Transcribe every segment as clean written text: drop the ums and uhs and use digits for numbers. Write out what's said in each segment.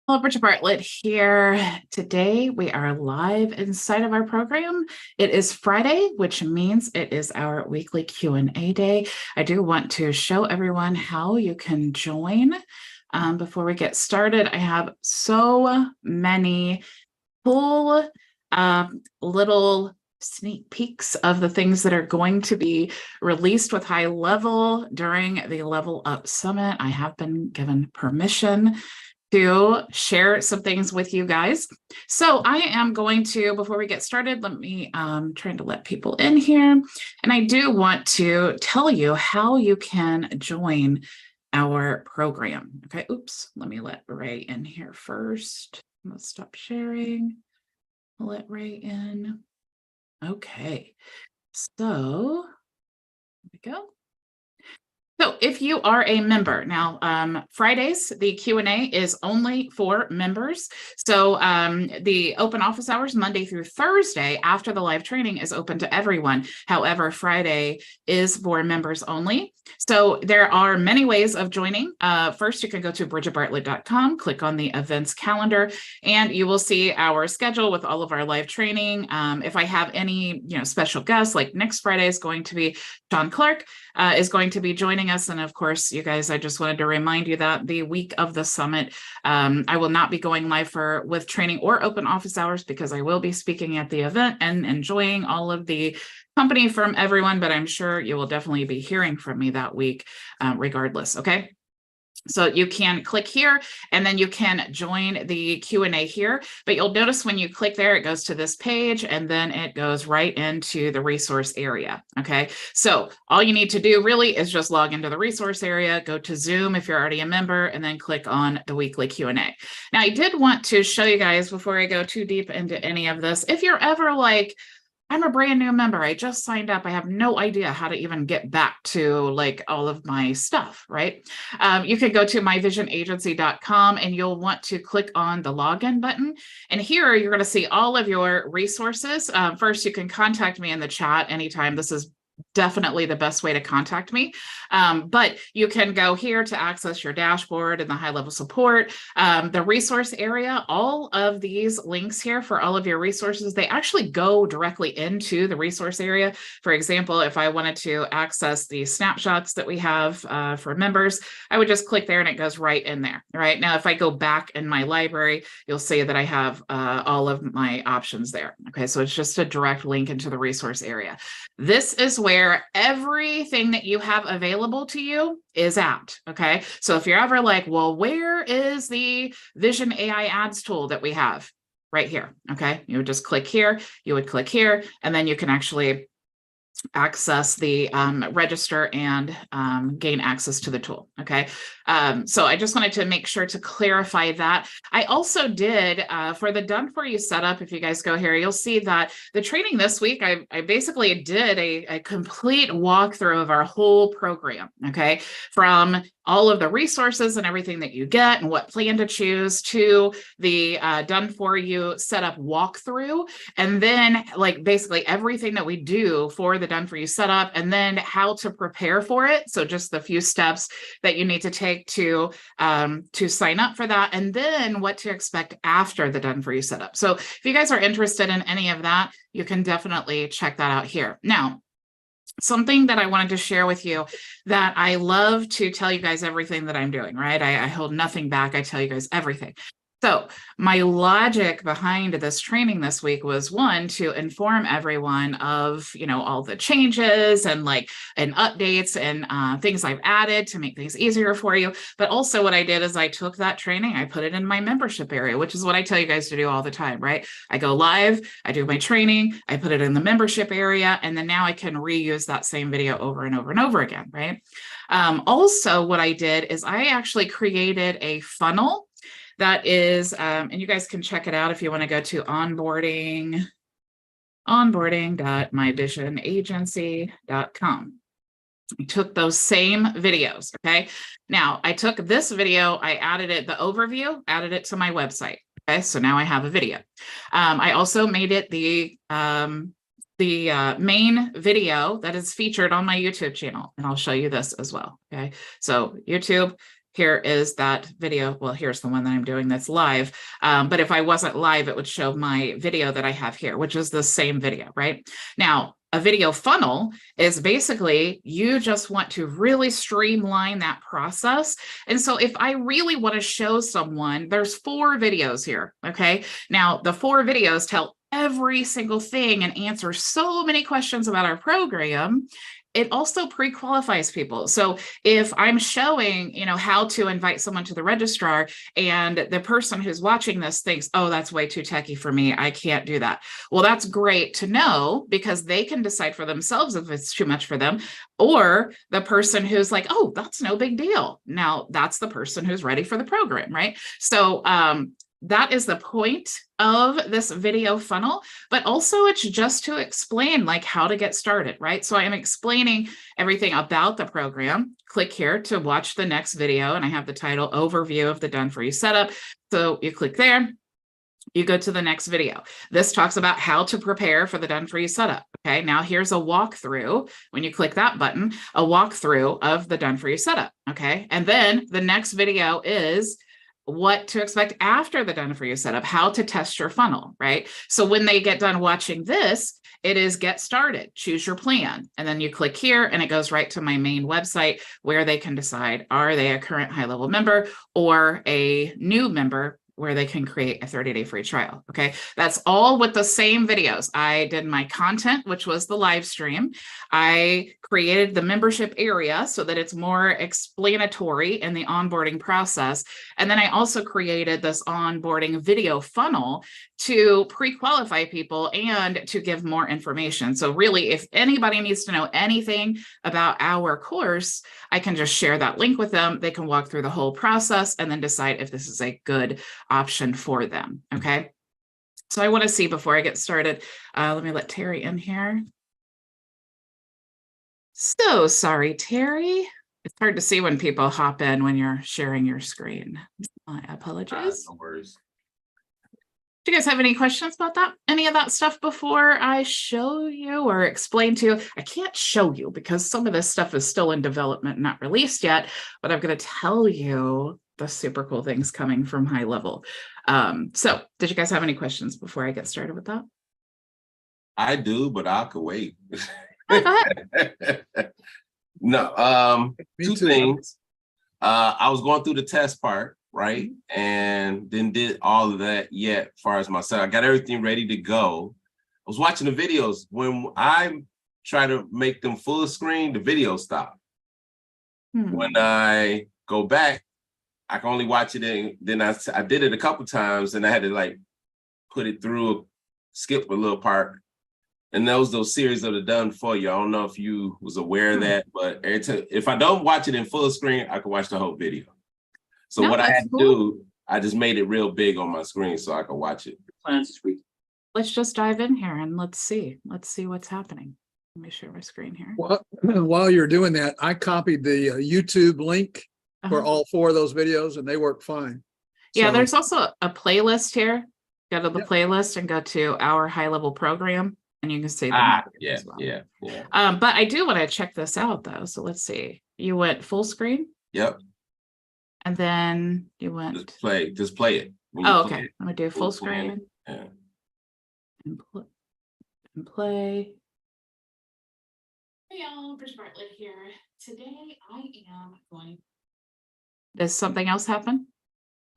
Hello, Bridget Bartlett here. Today we are live inside of our program. It is Friday, which means it is our weekly Q&A day. I do want to show everyone how you can join. Before we get started, I have so many cool little sneak peeks of the things that are going to be released with High Level during the Level Up Summit. I have been given permission to share some things with you guys. So I am going to, before we get started, let me trying to let people in here. And I do want to tell you how you can join our program. Okay, oops, let me let Ray in here first. Let's stop sharing. Let Ray in. Okay, so there we go. So if you are a member, now Fridays, the Q&A is only for members. So the open office hours, Monday through Thursday, after the live training is open to everyone. However, Friday is for members only. So there are many ways of joining. First, you can go to bridgetbartlett.com, click on the events calendar, and you will see our schedule with all of our live training. If I have any special guests, like next Friday is going to be John Clark, is going to be joining us. And of course, you guys, I just wanted to remind you that the week of the summit, I will not be going live with training or open office hours because I will be speaking at the event and enjoying all of the company from everyone, but I'm sure you will definitely be hearing from me that week regardless, okay? So you can click here and then you can join the Q&A here, but you'll notice when you click there, it goes to this page and then it goes right into the resource area, okay? So all you need to do really is just log into the resource area, go to Zoom if you're already a member, and then click on the weekly Q&A. Now, I did want to show you guys before I go too deep into any of this, if you're ever like, I'm a brand new member. I just signed up. I have no idea how to even get back to like all of my stuff, right? You can go to myvisionagency.com and you'll want to click on the login button. And here you're going to see all of your resources. First, you can contact me in the chat anytime. This is definitely the best way to contact me. But you can go here to access your dashboard and the high level support, the resource area. All of these links here for all of your resources, they actually go directly into the resource area. For example, if I wanted to access the snapshots that we have for members, I would just click there and it goes right in there. Right now, if I go back in my library, you'll see that I have all of my options there. Okay, so it's just a direct link into the resource area. This is where everything that you have available to you is at, okay? So if you're ever like, well, where is the Vision AI ads tool that we have? Right here, okay? You would just click here, you would click here, and then you can actually access the register and gain access to the tool, okay? So I just wanted to make sure to clarify that. I also did, for the Done For You setup, if you guys go here, you'll see that the training this week, I basically did a complete walkthrough of our whole program, okay? From all of the resources and everything that you get and what plan to choose to the Done For You setup walkthrough, and then like basically everything that we do for the Done For You setup, and then how to prepare for it. So just the few steps that you need to take to sign up for that, and then what to expect after the Done For You setup. So if you guys are interested in any of that, you can definitely check that out here. Now, something that I wanted to share with you, that I love to tell you guys everything that I'm doing, right? I hold nothing back. I tell you guys everything. So my logic behind this training this week was, one, to inform everyone of, all the changes and updates and things I've added to make things easier for you. But also what I did is I took that training, I put it in my membership area, which is what I tell you guys to do all the time, right? I go live, I do my training, I put it in the membership area, and then now I can reuse that same video over and over and over again, right? Also, what I did is I actually created a funnel that is, and you guys can check it out if you want to go to onboarding.myvisionagency.com. I took those same videos, okay? Now, I took this video, I added it, the overview, added it to my website, okay? So now I have a video. I also made it the main video that is featured on my YouTube channel, and I'll show you this as well, okay? So YouTube, here is that video. Well, here's the one that I'm doing that's live. But if I wasn't live, it would show my video that I have here, which is the same video, right? Now, a video funnel is basically you just want to really streamline that process. And so if I really want to show someone, there's 4 videos here, okay? Now, the 4 videos tell every single thing and answer so many questions about our program. It also pre-qualifies people. So if I'm showing, how to invite someone to the registrar and the person who's watching this thinks, oh, that's way too techy for me, I can't do that. Well, that's great to know because they can decide for themselves if it's too much for them, or the person who's like, oh, that's no big deal. Now that's the person who's ready for the program, right? So, that is the point of this video funnel, but also it's just to explain like how to get started, right? So I am explaining everything about the program. Click here to watch the next video, and I have the title Overview of the Done For You Setup. So you click there, you go to the next video. This talks about how to prepare for the Done For You setup. Okay, now here's a walkthrough. When you click that button, a walkthrough of the Done For You setup. Okay, and then the next video is what to expect after the Done For You setup, how to test your funnel, right? So when they get done watching this, it is get started, choose your plan. And then you click here and it goes right to my main website where they can decide, are they a current HighLevel member or a new member, where they can create a 30-day free trial. Okay, that's all with the same videos. I did my content, which was the live stream. I created the membership area so that it's more explanatory in the onboarding process. And then I also created this onboarding video funnel to pre-qualify people and to give more information. So really, if anybody needs to know anything about our course, I can just share that link with them. They can walk through the whole process and then decide if this is a good option for them. Okay. So I want to see before I get started, let me let Terry in here. So sorry, Terry. It's hard to see when people hop in when you're sharing your screen. My apologies. No worries. Do you guys have any questions about that? Any of that stuff before I show you or explain to you? I can't show you because some of this stuff is still in development, not released yet, but I'm going to tell you the super cool things coming from HighLevel. So did you guys have any questions before I get started with that? I do, but I could wait. Oh, go ahead. No, 2 things. I was going through the test part, right? And then did all of that yet as far as myself. I got everything ready to go. I was watching the videos. When I try to make them full screen, the video stopped. When I go back, I can only watch it, and then I did it a couple times, and I had to like put it through, skip a little part. And those series that are done for you. I don't know if you was aware of that, but every time, if I don't watch it in full screen, I can watch the whole video. So No, what I that's had to cool. do, I just made it real big on my screen so I could watch it. Let's just dive in here and let's see what's happening. Let me share my screen here. Well, while you're doing that, I copied the YouTube link for all 4 of those videos, and they work fine. Yeah, So- there's also a playlist here. Go to the playlist and go to our HighLevel program, and you can see them. Yeah, as well. yeah. But I do want to check this out though. So let's see. You went full screen, Yep. and then you went. Just play it. When you Oh, play okay. it. I'm gonna do full Full screen. screen Yeah. and play. Hey y'all, Bridget Bartlett here. Today I am going. Does something else happen?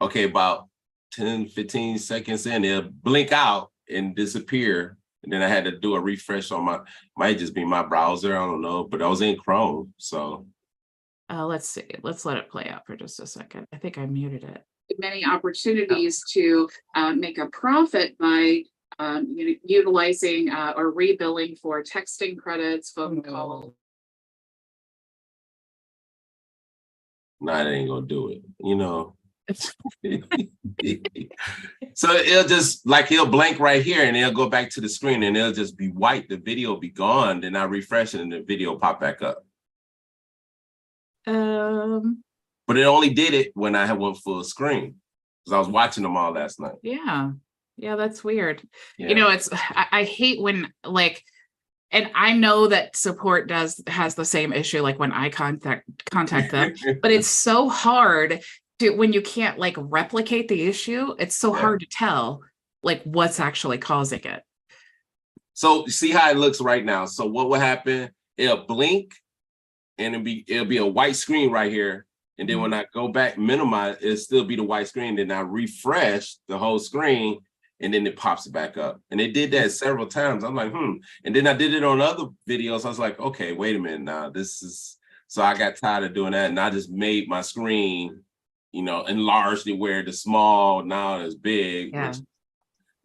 Okay, about 10, 15 seconds in, it'll blink out and disappear. And then I had to do a refresh on might just be my browser, I don't know, but I was in Chrome, so. Let's see. Let's let it play out for just a second. I think I muted it. Many opportunities to make a profit by utilizing or rebilling for texting credits, phone calls. Nah, it ain't gonna do it, So it'll just like he'll blank right here and it'll go back to the screen and it'll just be white. The video will be gone. Then I refresh it and the video pop back up. But it only did it when I had went full screen because I was watching them all last night. Yeah, that's weird. Yeah. I hate when like And I know that support has the same issue, like when I contact them, but it's so hard when you can't like replicate the issue, it's so hard to tell like what's actually causing it. So you see how it looks right now. So what will happen? It'll blink and it'll be a white screen right here. And then when I go back, minimize, it'll still be the white screen. Then I refresh the whole screen and then it pops it back up. And they did that several times. I'm like, And then I did it on other videos. I was like, okay, wait a minute now. So I got tired of doing that. And I just made my screen, enlarged it where the small now is big, which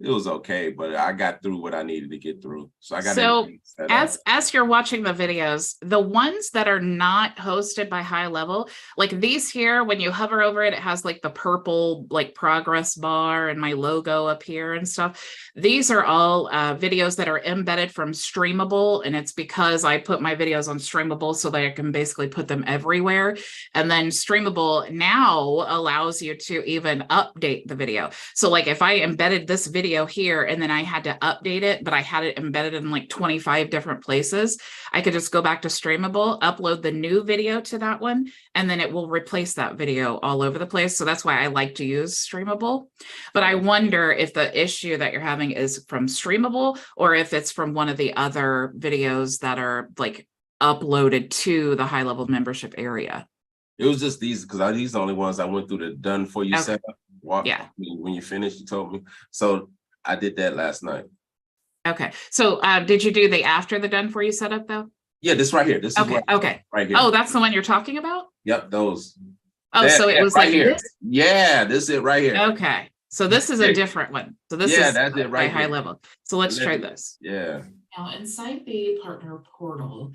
it was okay, but I got through what I needed to get through. So I got as you're watching the videos, the ones that are not hosted by HighLevel, like these here, when you hover over it, it has like the purple like progress bar and my logo up here and stuff. These are all videos that are embedded from Streamable, and it's because I put my videos on Streamable so that I can basically put them everywhere. And then Streamable now allows you to even update the video. So like if I embedded this video here and then I had to update it, but I had it embedded in like 25 different places, I could just go back to Streamable, upload the new video to that one, and then it will replace that video all over the place. So that's why I like to use Streamable. But I wonder if the issue that you're having is from Streamable or if it's from one of the other videos that are like uploaded to the HighLevel membership area. It was just these, because these are the only ones I went through the done for you setup. When you finished, you told me. So I did that last night. Okay. So did you do the after the done for you setup though? Yeah, this right here. This is right here. Oh, that's the one you're talking about? Yep, those. Oh, so it was right like here. This? Yeah, this is it right here. Okay. So this is a different one. So this is that's it right high level. So let's try this. Yeah. Now inside the partner portal,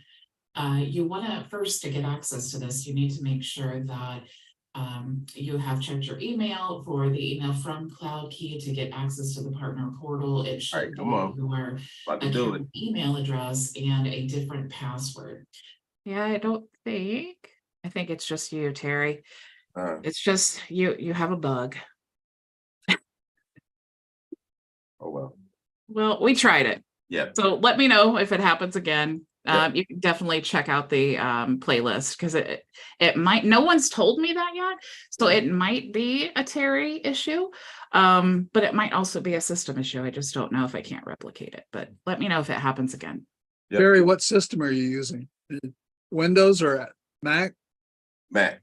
you want to first, to get access to this, you need to make sure that you have checked your email for the email from Cloud Key to get access to the partner portal. It should be your email address and a different password. Yeah, I think it's just you, Terry. It's just you have a bug. Oh well. Well, we tried it. Yeah. So let me know if it happens again. You can definitely check out the playlist because it might, no one's told me that yet. So it might be a Terry issue, but it might also be a system issue. I just don't know if I can't replicate it, but let me know if it happens again. Yep. Terry, what system are you using? Windows or Mac? Mac.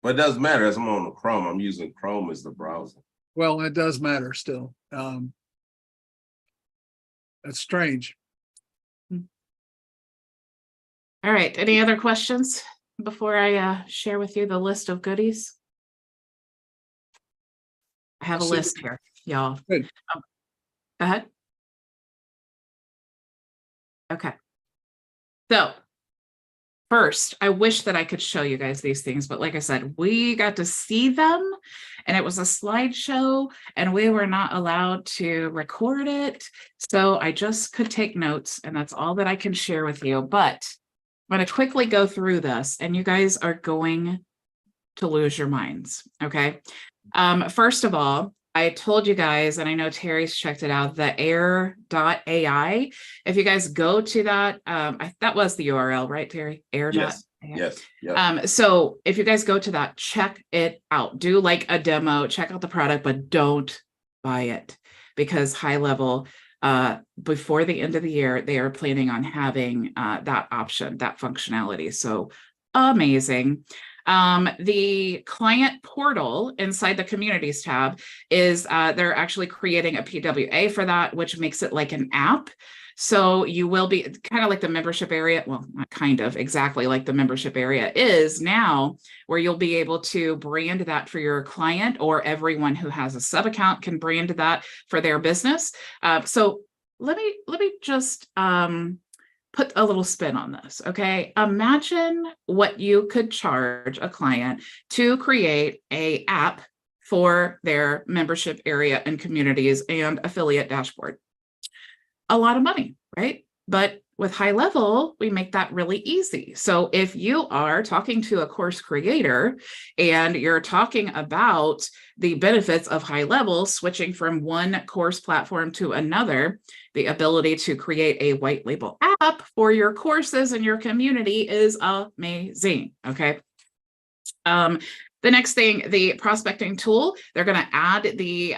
But it doesn't matter as I'm on the Chrome. I'm using Chrome as the browser. Well, it does matter still. That's strange. All right. Any other questions before I share with you the list of goodies? I have a list here, y'all. Good. Go ahead. Okay. So first, I wish that I could show you guys these things, but like I said, we got to see them and it was a slideshow and we were not allowed to record it. So I just could take notes and that's all that I can share with you. But I'm going to quickly go through this and you guys are going to lose your minds. Okay. First of all, I told you guys, and I know Terry's checked it out, the air.ai. If you guys go to that, that was the URL, right, Terry? Air.ai. Yes. So if you guys go to that, check it out. Do like a demo, check out the product, but don't buy it because HighLevel, before the end of the year, they are planning on having that option, that functionality. So amazing. The client portal inside the communities tab is they're actually creating a PWA for that, which makes it like an app. So you will be kind of like the membership area. Well, not kind of, exactly like the membership area is now, where you'll be able to brand that for your client, or everyone who has a sub account can brand that for their business. So let me just put a little spin on this. Okay. Imagine what you could charge a client to create an app for their membership area and communities and affiliate dashboard. A lot of money, right? But with HighLevel, we make that really easy. So if you are talking to a course creator and you're talking about the benefits of HighLevel, switching from one course platform to another, the ability to create a white label app for your courses and your community is amazing. Okay. The next thing, the prospecting tool, they're going to add the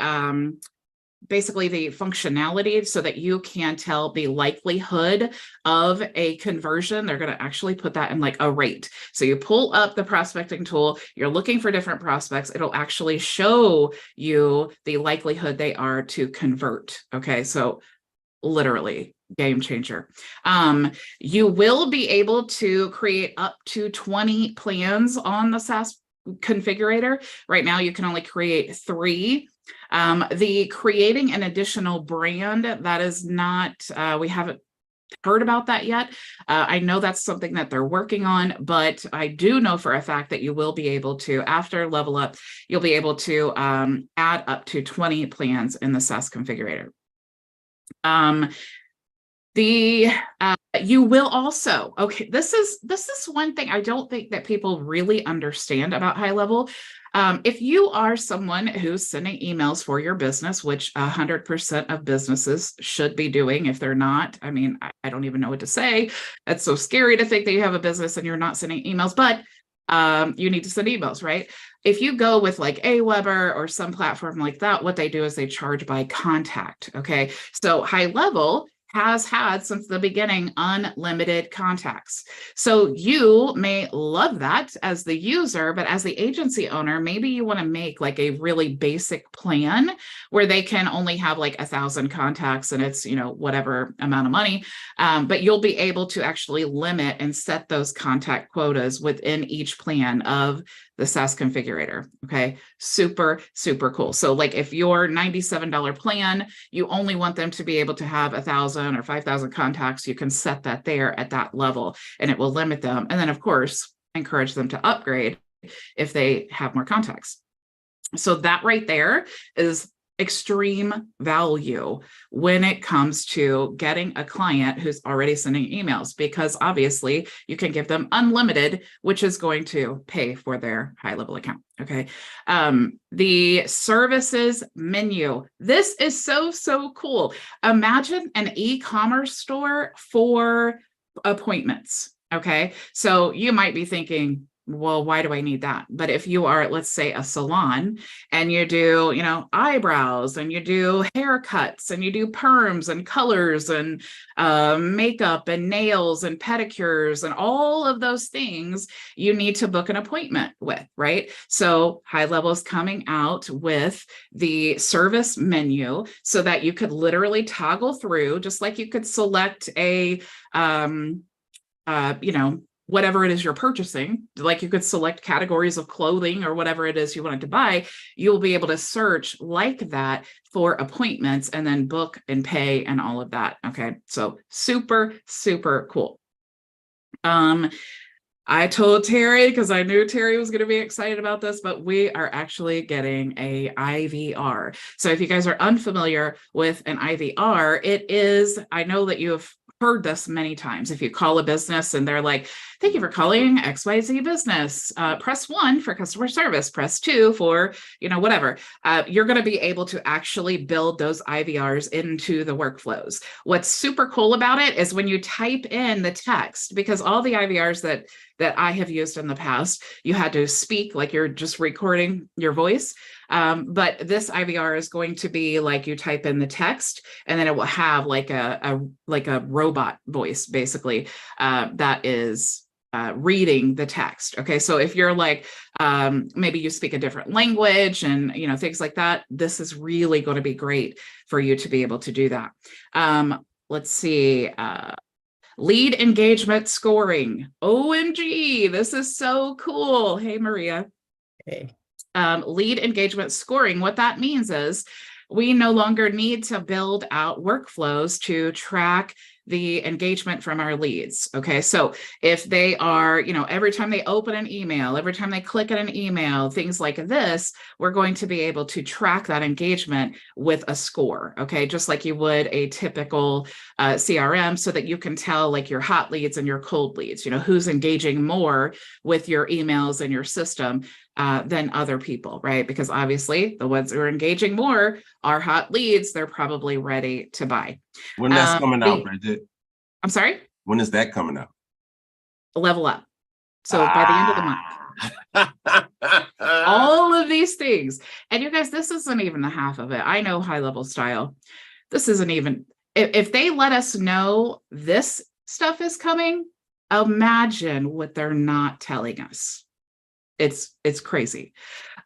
basically the functionality so that you can tell the likelihood of a conversion. They're going to actually put that in like a rate. So you pull up the prospecting tool, you're looking for different prospects. It'll actually show you the likelihood they are to convert. Okay. So literally game changer. You will be able to create up to 20 plans on the SaaS configurator. Right now, you can only create 3. The creating an additional brand, that is not, we haven't heard about that yet. I know that's something that they're working on, but I do know for a fact that you will be able to, after level up, you'll be able to add up to 20 plans in the SaaS configurator. You will also, okay, this is one thing I don't think that people really understand about HighLevel. If you are someone who's sending emails for your business, which 100% of businesses should be doing, if they're not, I mean, I don't even know what to say. It's so scary to think that you have a business and you're not sending emails, but you need to send emails, right? If you go with like Aweber or some platform like that, what they do is they charge by contact. Okay. So HighLevel has had since the beginning unlimited contacts. So you may love that as the user, but as the agency owner, maybe you want to make like a really basic plan where they can only have like 1,000 contacts and it's, you know, whatever amount of money. But you'll be able to actually limit and set those contact quotas within each plan of the SaaS configurator. Okay. Super, super cool. So like if your $97 plan, you only want them to be able to have 1,000 or 5,000 contacts, you can set that there at that level and it will limit them. And then of course, encourage them to upgrade if they have more contacts. So that right there is extreme value when it comes to getting a client who's already sending emails, because obviously you can give them unlimited, which is going to pay for their HighLevel account. Okay. The services menu. This is so, so cool. Imagine an e-commerce store for appointments. Okay. So you might be thinking, well, why do I need that? But if you are, let's say, a salon and you do, you know, eyebrows and you do haircuts and you do perms and colors and makeup and nails and pedicures and all of those things, you need to book an appointment with, right? So HighLevel is coming out with the service menu so that you could literally toggle through, just like you could select a, you know, whatever it is you're purchasing, like you could select categories of clothing or whatever it is you wanted to buy, you'll be able to search like that for appointments and then book and pay and all of that. Okay. So super, super cool. I told Terry, because I knew Terry was going to be excited about this, but we are actually getting a IVR. So if you guys are unfamiliar with an IVR, it is, I know that you have heard this many times. If you call a business and they're like, thank you for calling XYZ business, press 1 for customer service, press 2 for, you know, whatever. You're going to be able to actually build those IVRs into the workflows. What's super cool about it is when you type in the text, because all the IVRs that I have used in the past, you had to speak like you're just recording your voice. But this IVR is going to be like you type in the text and then it will have like a robot voice, basically, that is reading the text. Okay. So if you're like, maybe you speak a different language and, you know, things like that, this is really going to be great for you to be able to do that. Let's see. Lead engagement scoring. OMG, this is so cool. Hey, Maria. Hey. Lead engagement scoring. What that means is we no longer need to build out workflows to track the engagement from our leads. Okay, so if they are, every time they open an email, every time they click on an email, things like this, we're going to be able to track that engagement with a score. Okay, just like you would a typical CRM, so that you can tell like your hot leads and your cold leads, who's engaging more with your emails and your system than other people, right? Because obviously the ones who are engaging more are hot leads. They're probably ready to buy. When that's coming out, Bridget? I'm sorry? When is that coming out? Level Up. So by the end of the month. All of these things. And you guys, this isn't even the half of it. I know high level style. This isn't even, if they let us know this stuff is coming, imagine what they're not telling us. It's crazy.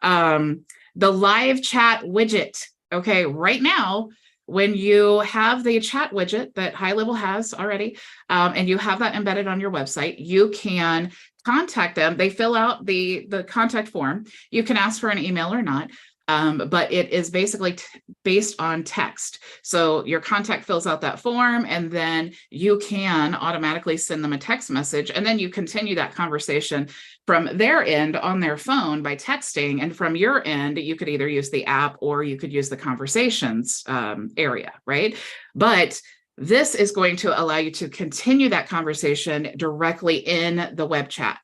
The live chat widget. Okay, right now, when you have the chat widget that HighLevel has already, and you have that embedded on your website, you can contact them. They fill out the contact form. You can ask for an email or not. But it is basically based on text. So your contact fills out that form, and then you can automatically send them a text message. And then you continue that conversation from their end on their phone by texting. And from your end, you could either use the app or you could use the conversations area, right? But this is going to allow you to continue that conversation directly in the web chat.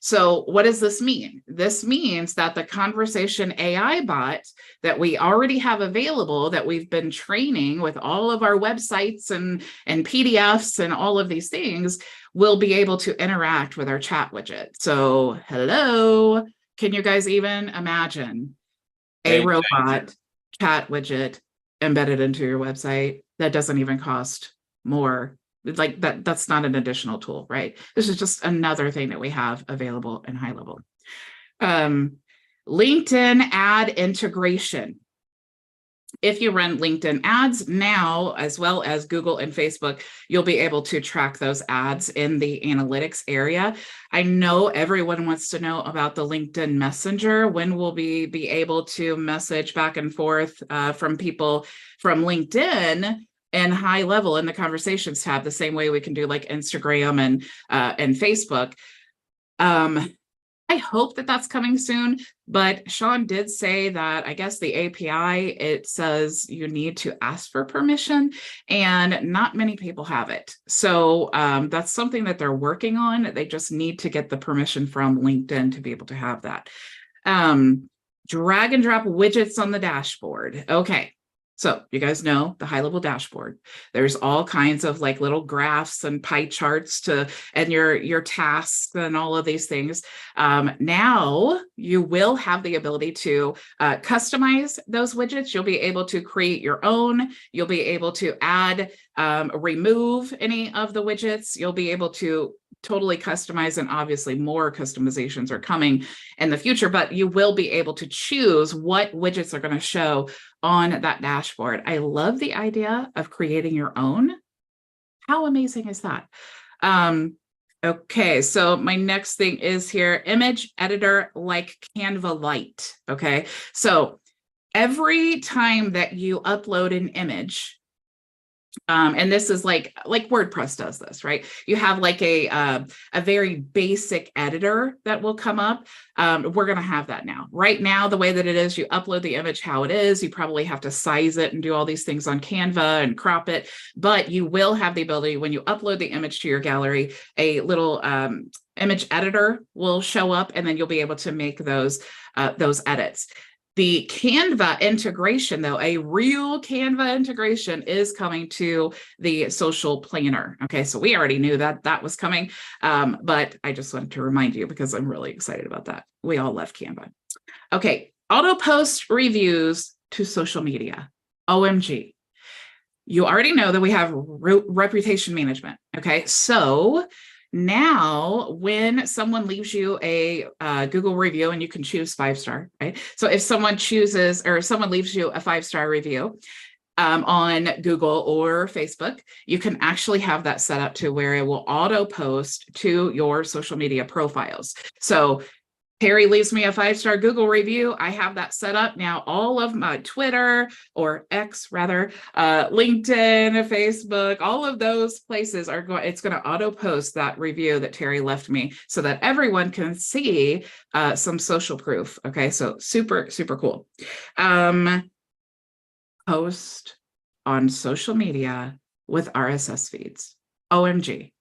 So what does this mean? This means that the conversation AI bot that we already have available, that we've been training with all of our websites and PDFs and all of these things, will be able to interact with our chat widget. So hello, can you guys even imagine a robot chat widget embedded into your website that doesn't even cost more? Like that's not an additional tool, right? This is just another thing that we have available in HighLevel. LinkedIn ad integration. If you run LinkedIn ads now, as well as Google and Facebook, you'll be able to track those ads in the analytics area. I know everyone wants to know about the LinkedIn Messenger. When will we be able to message back and forth from people from LinkedIn and HighLevel in the conversations tab, the same way we can do like Instagram and Facebook? I hope that that's coming soon, but Sean did say that I guess the API, it says you need to ask for permission, and not many people have it. So that's something that they're working on. They just need to get the permission from LinkedIn to be able to have that. Drag and drop widgets on the dashboard. Okay. So you guys know the HighLevel dashboard. There's all kinds of like little graphs and pie charts and your tasks and all of these things. Now you will have the ability to customize those widgets. You'll be able to create your own. You'll be able to add, remove any of the widgets. You'll be able to totally customize, and obviously more customizations are coming in the future, but you will be able to choose what widgets are going to show on that dashboard. I love the idea of creating your own. How amazing is that? Okay, so my next thing is here, image editor like Canva Lite. Okay, so every time that you upload an image, and this is like WordPress does this, right? You have like a very basic editor that will come up. We're going to have that now. Right now, the way that it is, you upload the image how it is. You probably have to size it and do all these things on Canva and crop it. But you will have the ability, when you upload the image to your gallery, a little image editor will show up, and then you'll be able to make those edits. The Canva integration, though, a real Canva integration, is coming to the social planner. Okay, so we already knew that that was coming, but I just wanted to remind you because I'm really excited about that. We all love Canva. Okay, auto post reviews to social media. OMG. You already know that we have reputation management. Okay, so now, when someone leaves you a Google review, and you can choose 5-star, right? So if someone chooses, or someone leaves you a 5-star review on Google or Facebook, you can actually have that set up to where it will auto post to your social media profiles. So Terry leaves me a 5-star Google review. I have that set up now. All of my Twitter, or X rather, LinkedIn, Facebook, all of those places are going, it's going to auto post that review that Terry left me so that everyone can see some social proof. Okay, so super, super cool. Post on social media with RSS feeds. OMG,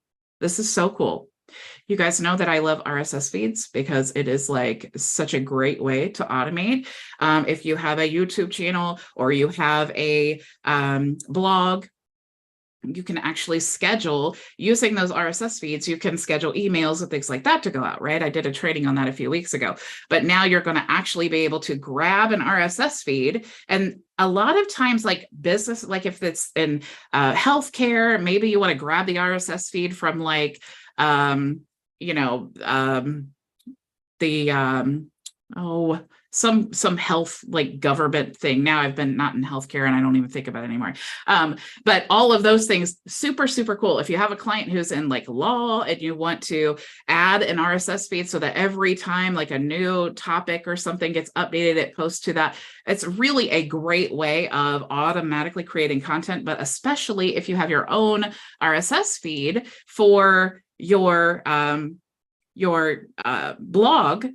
this is so cool. You guys know that I love RSS feeds because it is like such a great way to automate. If you have a YouTube channel or you have a blog, you can actually schedule using those RSS feeds. You can schedule emails and things like that to go out, right? I did a training on that a few weeks ago, but now you're going to actually be able to grab an RSS feed. And a lot of times, like business, like if it's in healthcare, maybe you want to grab the RSS feed from like, some health like government thing. Now I've been not in healthcare and I don't even think about it anymore. But all of those things, super, super cool. If you have a client who's in like law and you want to add an RSS feed so that every time like a new topic or something gets updated, it posts to that. It's really a great way of automatically creating content, but especially if you have your own RSS feed for your blog,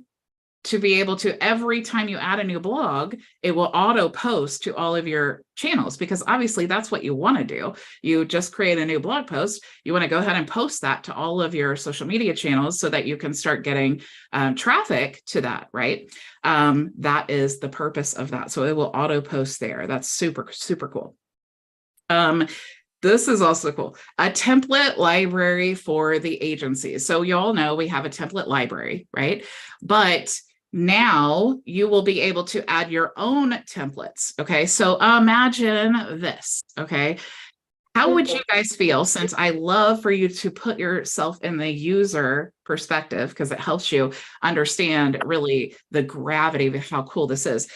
to be able to, every time you add a new blog, it will auto post to all of your channels, because obviously that's what you want to do. You just create a new blog post. You want to go ahead and post that to all of your social media channels so that you can start getting traffic to that, right? That is the purpose of that. So it will auto post there. That's super, super cool. This is also cool. A template library for the agency. So you all know we have a template library, right? But now you will be able to add your own templates. Okay, so imagine this. Okay, how would you guys feel, since I love for you to put yourself in the user perspective because it helps you understand really the gravity of how cool this is.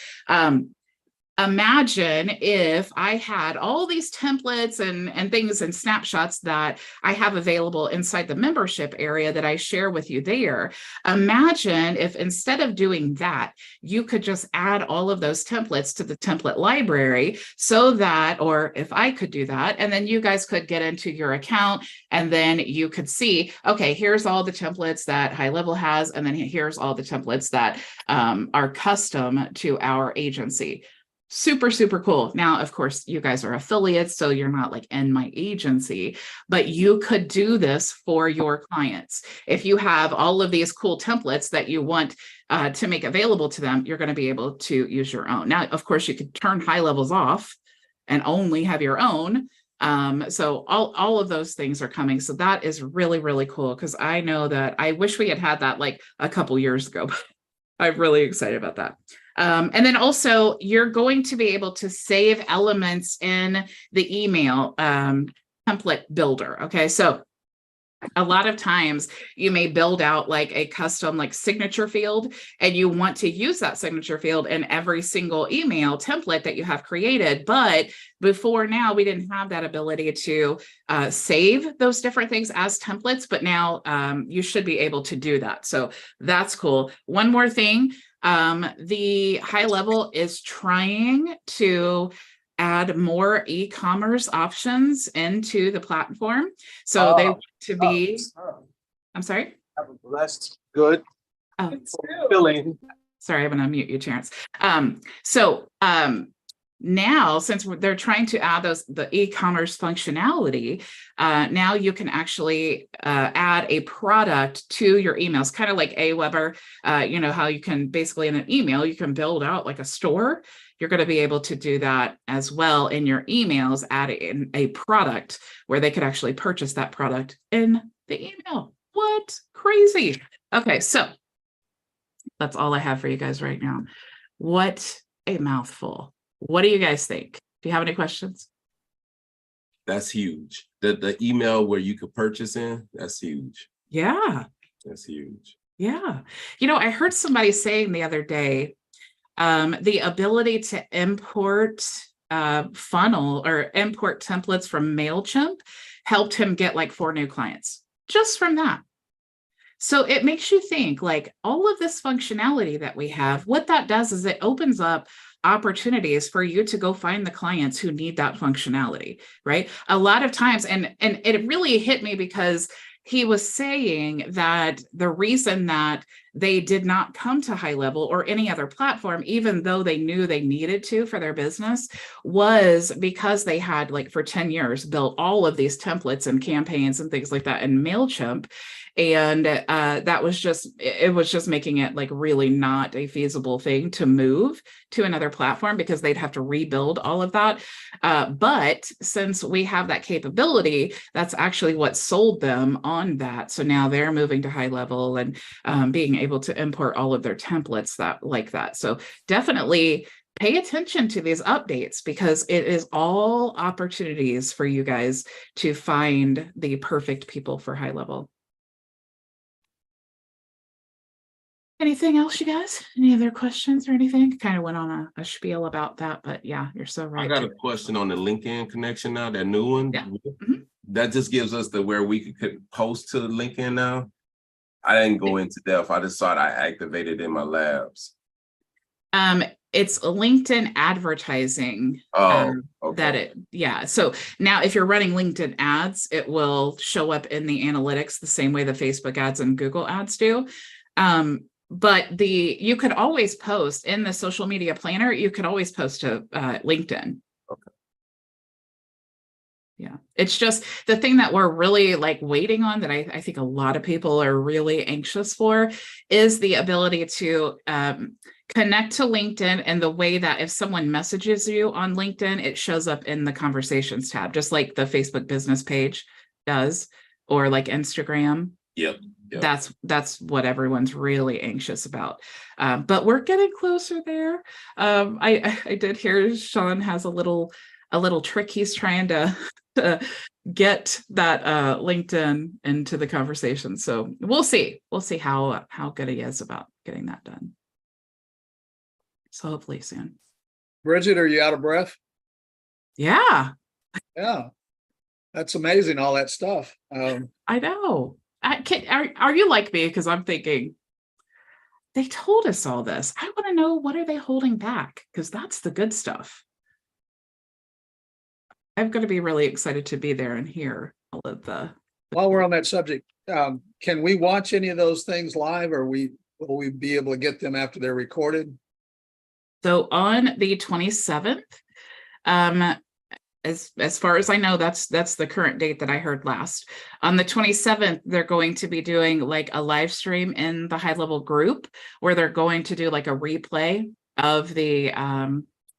Imagine if I had all these templates and things and snapshots that I have available inside the membership area that I share with you there. Imagine if instead of doing that, you could just add all of those templates to the template library so that, or if I could do that, and then you guys could get into your account and then you could see, okay, here's all the templates that HighLevel has, and then here's all the templates that are custom to our agency. Super, super cool. Now, of course, you guys are affiliates, so you're not like in my agency, but you could do this for your clients. If you have all of these cool templates that you want to make available to them, you're going to be able to use your own. Now, of course, you could turn HighLevels off and only have your own. So all of those things are coming. So that is really, really cool, because I know that I wish we had that like a couple years ago, but I'm really excited about that. And then also you're going to be able to save elements in the email template builder. Okay, so a lot of times you may build out like a custom like signature field, and you want to use that signature field in every single email template that you have created. But before now, we didn't have that ability to save those different things as templates, but now you should be able to do that. So that's cool. One more thing. The HighLevel is trying to add more e-commerce options into the platform. So they want to be, I'm sorry? Have a blessed, good, fulfilling. Sorry, I'm going to unmute you, Terrence. Now, since they're trying to add the e-commerce functionality, now you can actually add a product to your emails, kind of like Aweber. You know how you can basically in an email, you can build out like a store. You're going to be able to do that as well in your emails, add in a product where they could actually purchase that product in the email. What? Crazy. Okay, so that's all I have for you guys right now. What a mouthful. What do you guys think? Do you have any questions? That's huge. The email where you could purchase in, that's huge. Yeah. That's huge. Yeah. You know, I heard somebody saying the other day, the ability to import funnel or import templates from MailChimp helped him get like 4 new clients just from that. So it makes you think, like, all of this functionality that we have, what that does is it opens up opportunities for you to go find the clients who need that functionality, right? A lot of times, and it really hit me because he was saying that the reason that they did not come to HighLevel or any other platform, even though they knew they needed to for their business, was because they had, like, for 10 years built all of these templates and campaigns and things like that in MailChimp. And that was just, it was just making it like really not a feasible thing to move to another platform because they'd have to rebuild all of that. But since we have that capability, that's actually what sold them on that. So now they're moving to HighLevel and being able to import all of their templates that like that. So definitely pay attention to these updates because it is all opportunities for you guys to find the perfect people for HighLevel. Anything else, you guys? Any other questions or anything? Kind of went on a spiel about that, but yeah, you're so right. I got a question on the LinkedIn connection now, that new one. Yeah. That just gives us where we could post to LinkedIn now. I didn't go into depth. I just thought I activated in my labs. It's LinkedIn advertising. Okay. That it, yeah. So now if you're running LinkedIn ads, it will show up in the analytics the same way the Facebook ads and Google ads do. But you could always post in the social media planner, you could always post to LinkedIn. Okay. Yeah, it's just the thing that we're really like waiting on that I think a lot of people are really anxious for is the ability to connect to LinkedIn in the way that if someone messages you on LinkedIn, it shows up in the conversations tab, just like the Facebook business page does, or like Instagram. Yep. That's what everyone's really anxious about. But we're getting closer there. I did hear Sean has a little trick he's trying to get that LinkedIn into the conversation. So we'll see how good he is about getting that done. So hopefully soon. Bridget, are you out of breath? Yeah. Yeah. That's amazing, all that stuff. I know. Are you like me? Because I'm thinking, they told us all this. I want to know, what are they holding back? Because that's the good stuff. I'm going to be really excited to be there and hear all of the. While we're on that subject, can we watch any of those things live, or will we be able to get them after they're recorded? So on the 27th, as far as I know, that's the current date that I heard last. On the 27th, they're going to be doing like a live stream in the HighLevel group where they're going to do like a replay of the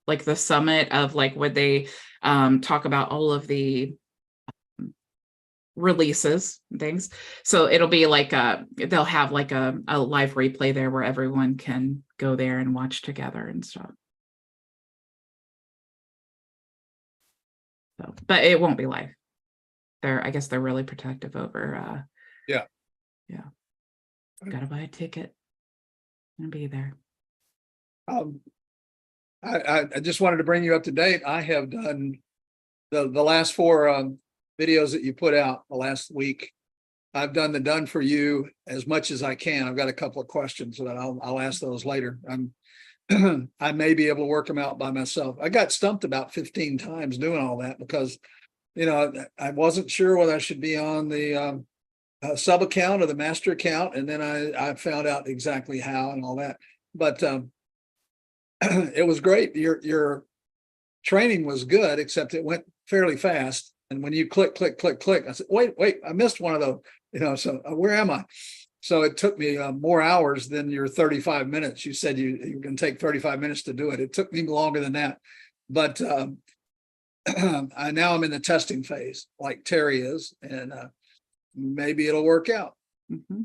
like the summit of like what they talk about all of releases and things. So it'll be like they'll have like a live replay there where everyone can go there and watch together and stuff. So, but it won't be live. I guess they're really protective over yeah. Gotta buy a ticket and be there. I just wanted to bring you up to date. I have done the last 4 videos that you put out the last week. I've done the done for you as much as I can. I've got a couple of questions that I'll ask those later. I may be able to work them out by myself. I got stumped about 15 times doing all that because, I wasn't sure whether I should be on the sub account or the master account. And then I found out exactly how and all that. But it was great. Your training was good, except it went fairly fast. And when you click, I said, wait, I missed one of those, so where am I? So it took me more hours than your 35 minutes. You said you were going to take 35 minutes to do it. It took me longer than that. But now I'm in the testing phase like Terry is, and maybe it'll work out. Mm-hmm.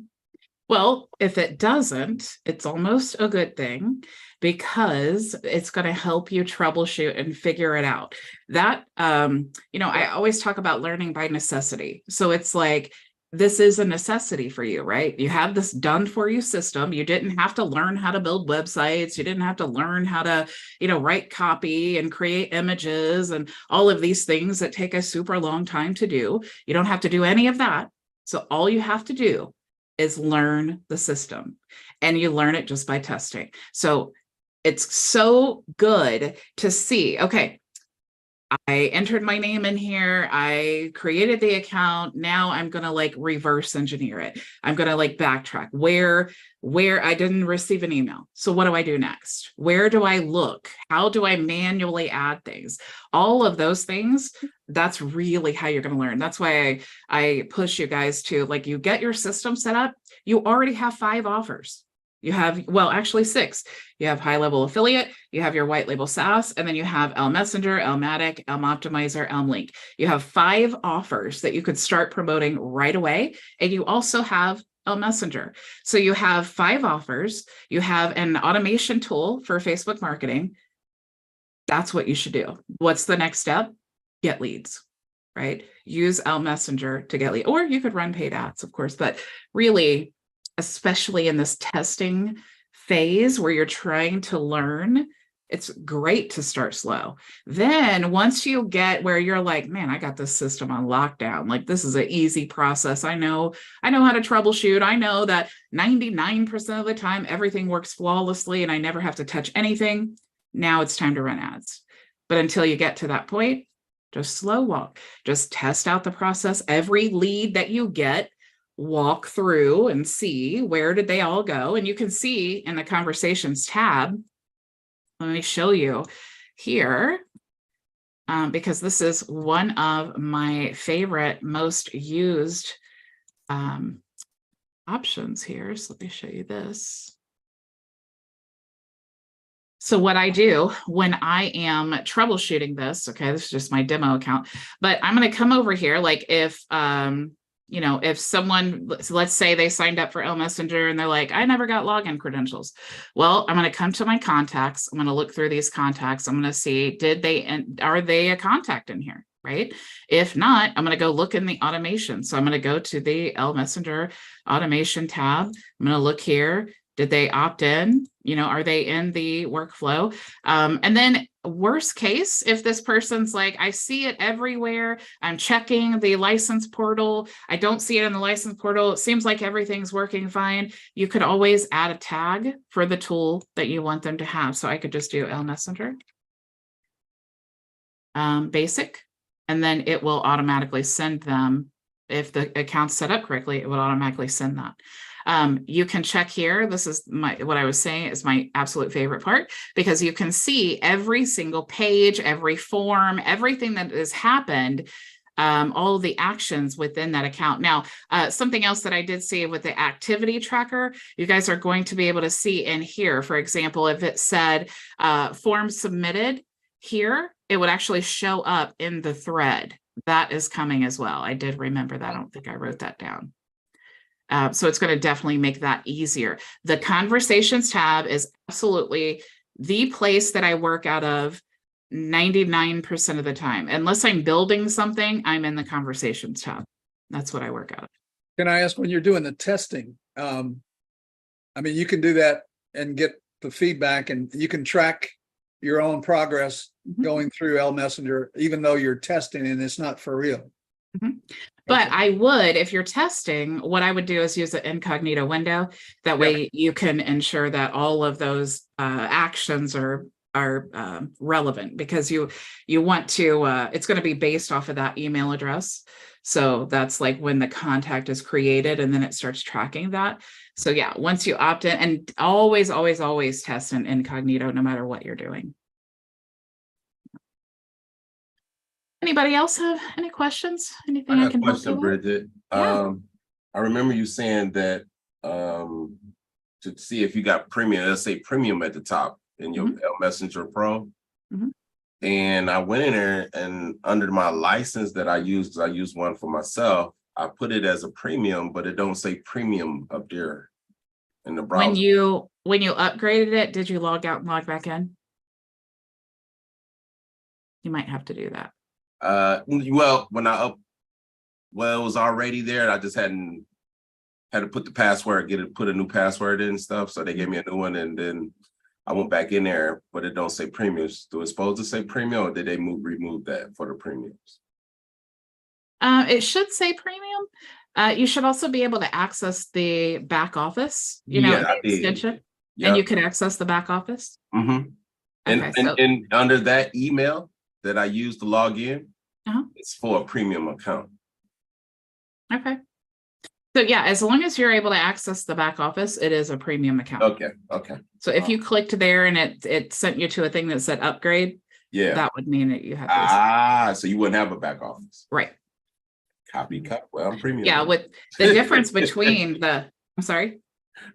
Well, if it doesn't, it's almost a good thing because it's going to help you troubleshoot and figure it out. That, I always talk about learning by necessity. So it's like, this is a necessity for you, right? You have this done for you system. You didn't have to learn how to build websites. You didn't have to learn how to, write copy and create images and all of these things that take a super long time to do. You don't have to do any of that. So all you have to do is learn the system, and you learn it just by testing. So it's so good to see, okay, I entered my name in here. I created the account. Now I'm going to like reverse engineer it. I'm going to like backtrack where I didn't receive an email. So what do I do next? Where do I look? How do I manually add things? All of those things, that's really how you're going to learn. That's why I push you guys to, like, you get your system set up. You already have 5 offers. You have, well, actually 6. You have high-level affiliate, you have your white label SaaS, and then you have Elm Messenger, Elmatic, Elm Optimizer, Elm Link. You have 5 offers that you could start promoting right away. And you also have Elm Messenger. So you have 5 offers. You have an automation tool for Facebook marketing. That's what you should do. What's the next step? Get leads, right? Use Elm Messenger to get leads, or you could run paid ads, of course, but really, especially in this testing phase where you're trying to learn, it's great to start slow. Then once you get where you're like, man, I got this system on lockdown. Like, this is an easy process. I know how to troubleshoot. I know that 99% of the time, everything works flawlessly and I never have to touch anything. Now it's time to run ads. But until you get to that point, just slow walk, just test out the process. Every lead that you get, walk through and see where did they all go. And you can see in the conversations tab, let me show you here, because this is one of my favorite, most used options here. So let me show you this. So what I do when I am troubleshooting this, okay, this is just my demo account, but I'm going to come over here. Like if, you know, if someone, let's say they signed up for Elm Messenger and they're like, I never got login credentials. Well, I'm going to come to my contacts. I'm going to look through these contacts. I'm going to see, are they a contact in here? Right? If not, I'm going to go look in the automation. So I'm going to go to the Elm Messenger automation tab. I'm going to look here. Did they opt in? You know, are they in the workflow? And then worst case, if this person's like, I see it everywhere, I'm checking the license portal, I don't see it in the license portal, it seems like everything's working fine, you could always add a tag for the tool that you want them to have. So I could just do Elm Messenger basic, and then it will automatically send them. If the account's set up correctly, it will automatically send that. You can check here. This is what I was saying is my absolute favorite part, because you can see every single page, every form, everything that has happened, all of the actions within that account. Now, something else that I did see with the activity tracker, you guys are going to be able to see in here, for example, if it said form submitted here, it would actually show up in the thread. That is coming as well. I did remember that. I don't think I wrote that down. So it's going to definitely make that easier. The conversations tab is absolutely the place that I work out of 99% of the time. Unless I'm building something, I'm in the conversations tab. That's what I work out of. Can I ask, when you're doing the testing, I mean, you can do that and get the feedback, and you can track your own progress going through Elm Messenger, even though you're testing and it's not for real. But I would, if you're testing, what I would do is use an incognito window. That way you can ensure that all of those actions are relevant, because you want to, it's going to be based off of that email address. So that's like when the contact is created, and then it starts tracking that. So yeah, once you opt in, and always, always, always test in incognito, no matter what you're doing. Anybody else have any questions? Anything I can help you with? Bridget. Yeah. I remember you saying that to see if you got premium, let's say premium at the top in your Elm Messenger Pro. And I went in there, and under my license that I use, because I use one for myself, I put it as a premium, but it don't say premium up there in the browser. When you upgraded it, did you log out and log back in? You might have to do that. Well, it was already there. I just had to put the password, put a new password in and stuff. So they gave me a new one, and then I went back in there, but it don't say premiums. Do it supposed to say premium, or did they remove that for the premiums? It should say premium. You should also be able to access the back office, Yeah, the I did. extension, Yeah. and you can access the back office. Mm-hmm. Okay, And under that email that I use to log in, it's for a premium account. Okay. So yeah, as long as you're able to access the back office, it is a premium account. Okay. Okay. So if you clicked there and it sent you to a thing that said upgrade, that would mean that you have this. So you wouldn't have a back office. Right. Copy. Well, I'm premium. Yeah, with the difference between I'm sorry.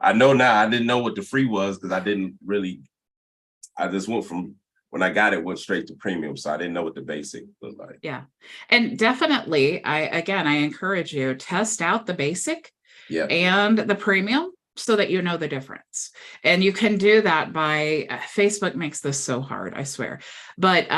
I know now. I didn't know what the free was because I just went from when I got it, went straight to premium. So I didn't know what the basic looked like. Yeah. And definitely, I encourage you, test out the basic and the premium so that you know the difference. And you can do that by Facebook makes this so hard, I swear. But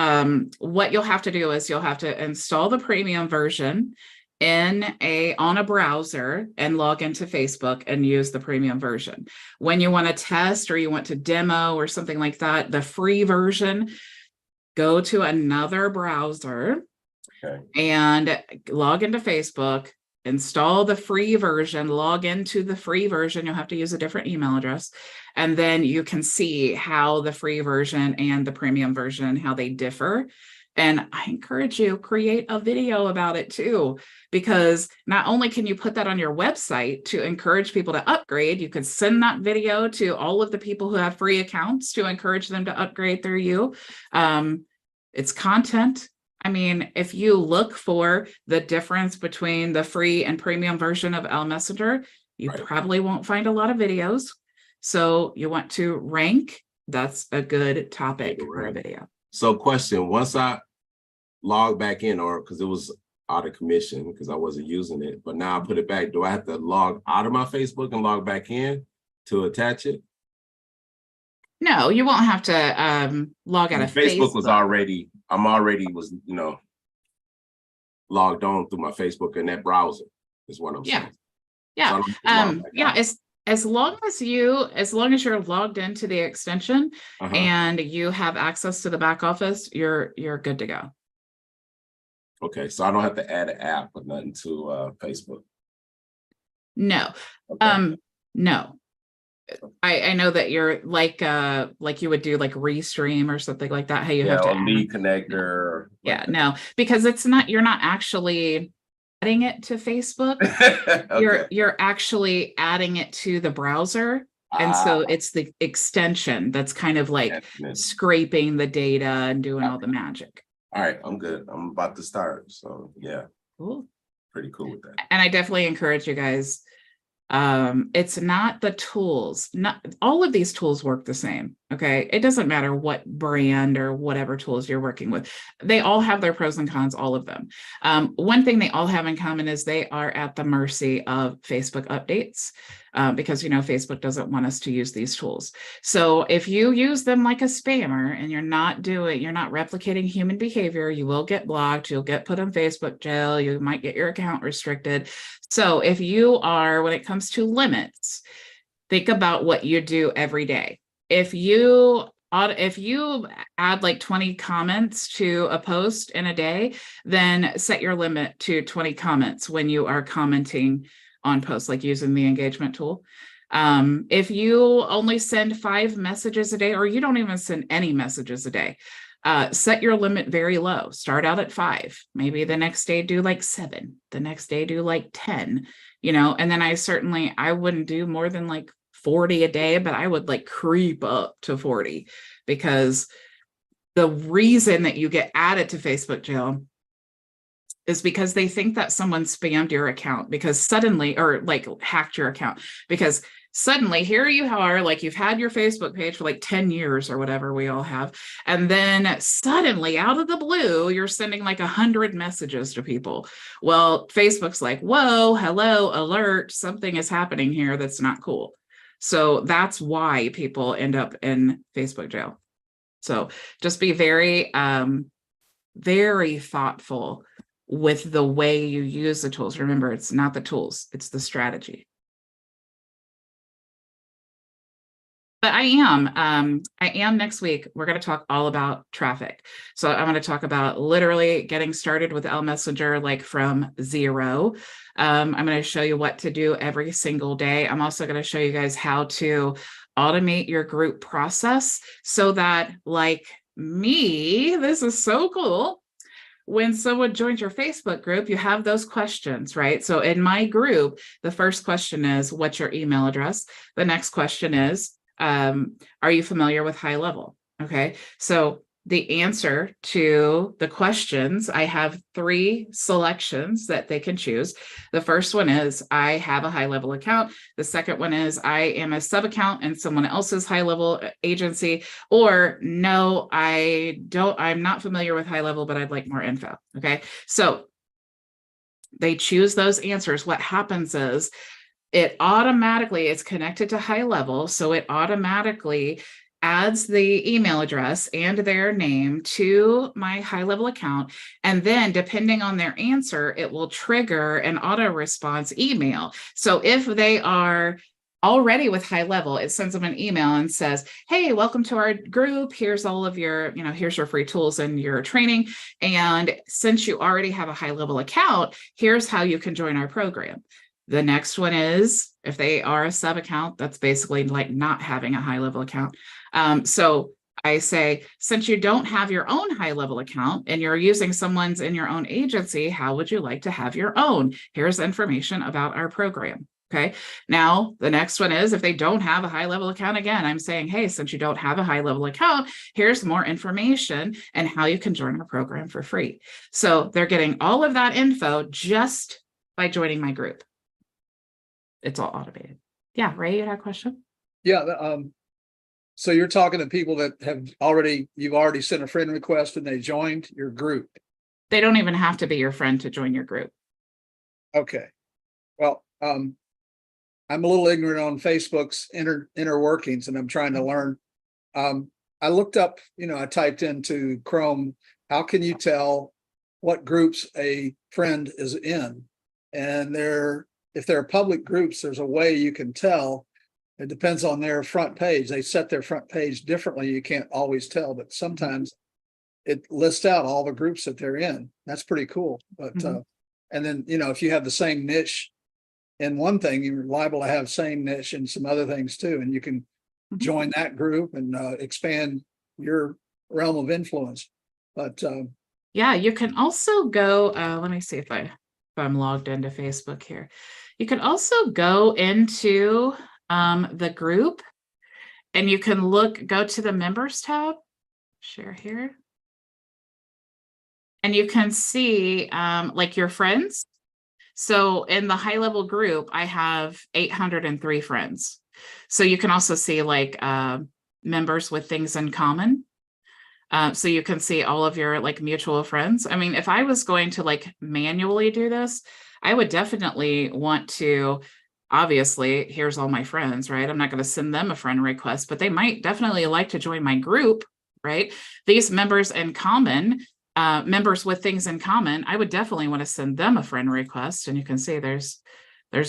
what you'll have to do is you'll have to install the premium version on a browser and log into Facebook and use the premium version. When you want to test or you want to demo or something like that, the free version, go to another browser and log into Facebook, install the free version, log into the free version. You'll have to use a different email address. And then you can see how the free version and the premium version, how they differ. And I encourage you, create a video about it too, because not only can you put that on your website to encourage people to upgrade, you could send that video to all of the people who have free accounts to encourage them to upgrade through you. It's content. I mean, if you look for the difference between the free and premium version of L Messenger, you probably won't find a lot of videos. So you want to rank. That's a good topic for a video. So question, once I log back in, or because it was out of commission because I wasn't using it, but now I put it back, do I have to log out of my Facebook and log back in to attach it? No, you won't have to log out of Facebook. I'm already logged on through my Facebook in that browser is what I'm saying. Yeah. So as long as you're logged into the extension and you have access to the back office, you're good to go. Okay, so I don't have to add an app or nothing to Facebook. No. No. I know that you're like you would do like Restream or something like that. How you have to lead connector. No, because you're not actually adding it to Facebook. You're actually adding it to the browser. And so it's the extension that's kind of like scraping the data and doing all the magic. All right, I'm good. I'm about to start. So yeah. Cool. Pretty cool with that. And I definitely encourage you guys. It's not the tools. Not all of these tools work the same. Okay. It doesn't matter what brand or whatever tools you're working with. They all have their pros and cons, all of them. One thing they all have in common is they are at the mercy of Facebook updates. Because Facebook doesn't want us to use these tools. So if you use them like a spammer and you're not replicating human behavior, you will get blocked, you'll get put in Facebook jail, you might get your account restricted. So if you are, when it comes to limits, think about what you do every day. If you add like 20 comments to a post in a day, then set your limit to 20 comments when you are commenting on posts, like using the engagement tool. If you only send 5 messages a day, or you don't even send any messages a day, set your limit very low. Start out at 5. Maybe the next day do like 7. The next day do like 10. And then I wouldn't do more than like 40 a day, but I would like creep up to 40, because the reason that you get added to Facebook jail is because they think that someone spammed your account or like hacked your account, because suddenly here you are, like you've had your Facebook page for like 10 years or whatever we all have. And then suddenly out of the blue, you're sending like 100 messages to people. Well, Facebook's like, whoa, hello, alert, something is happening here that's not cool. So that's why people end up in Facebook jail. So just be very, very thoughtful with the way you use the tools. Remember, it's not the tools, it's the strategy. But I am next week. We're going to talk all about traffic. So I'm going to talk about literally getting started with L Messenger, like from zero. I'm going to show you what to do every single day. I'm also going to show you guys how to automate your group process so that, like me, this is so cool. When someone joins your Facebook group, you have those questions, right? So in my group, the first question is, what's your email address? The next question is, are you familiar with HighLevel? Okay, so the answer to the questions, I have 3 selections that they can choose. The first one is, I have a HighLevel account. The second one is, I am a sub account in someone else's HighLevel agency. Or no, I don't, I'm not familiar with HighLevel, but I'd like more info. Okay, so they choose those answers. What happens is, it automatically is connected to HighLevel, so it automatically adds the email address and their name to my HighLevel account. And then depending on their answer, it will trigger an auto response email. So if they are already with HighLevel, it sends them an email and says, hey, welcome to our group. Here's all of your, here's your free tools and your training. And since you already have a HighLevel account, here's how you can join our program. The next one is, if they are a sub account, that's basically like not having a HighLevel account. So I say, since you don't have your own HighLevel account and you're using someone's in your own agency, how would you like to have your own? Here's information about our program. Okay. Now, the next one is, if they don't have a HighLevel account, again, I'm saying, hey, since you don't have a HighLevel account, here's more information and how you can join our program for free. So they're getting all of that info just by joining my group. It's all automated. Yeah, Ray, you had a question? Yeah. So you're talking to people that you've already sent a friend request and they joined your group. They don't even have to be your friend to join your group. Okay. Well, I'm a little ignorant on Facebook's inner workings, and I'm trying to learn. I looked up, I typed into Chrome, how can you tell what groups a friend is in? And if they're public groups, there's a way you can tell. It depends on their front page. They set their front page differently. You can't always tell, but sometimes it lists out all the groups that they're in. That's pretty cool. But and then, if you have the same niche in one thing, you're liable to have same niche in some other things too. And you can join that group and expand your realm of influence. But yeah, you can also go, let me see if I'm logged into Facebook here. You can also go into the group, and you can go to the members tab, share here. And you can see like your friends. So in the HighLevel group, I have 803 friends. So you can also see like members with things in common. So you can see all of your like mutual friends. I mean, if I was going to like manually do this, I would definitely want to, obviously, here's all my friends, right? I'm not going to send them a friend request, but they might definitely like to join my group, right? These members in common, members with things in common, I would definitely want to send them a friend request. And you can see there's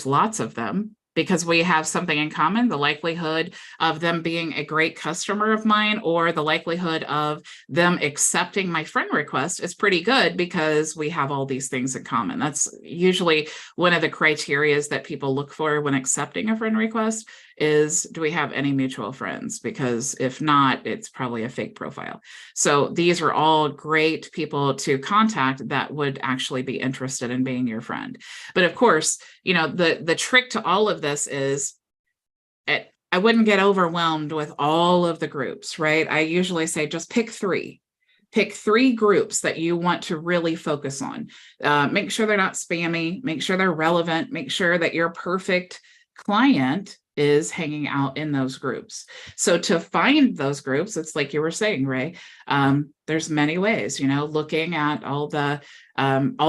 lots of them. Because we have something in common, the likelihood of them being a great customer of mine, or the likelihood of them accepting my friend request is pretty good because we have all these things in common. That's usually one of the criteria that people look for when accepting a friend request is, do we have any mutual friends? Because if not, it's probably a fake profile. So these are all great people to contact that would actually be interested in being your friend. But of course, the trick to all of this is I wouldn't get overwhelmed with all of the groups, right? I usually say just pick 3. Pick 3 groups that you want to really focus on. Make sure they're not spammy, make sure they're relevant, make sure that your perfect client is hanging out in those groups. So to find those groups, it's like you were saying, Ray, there's many ways, looking at all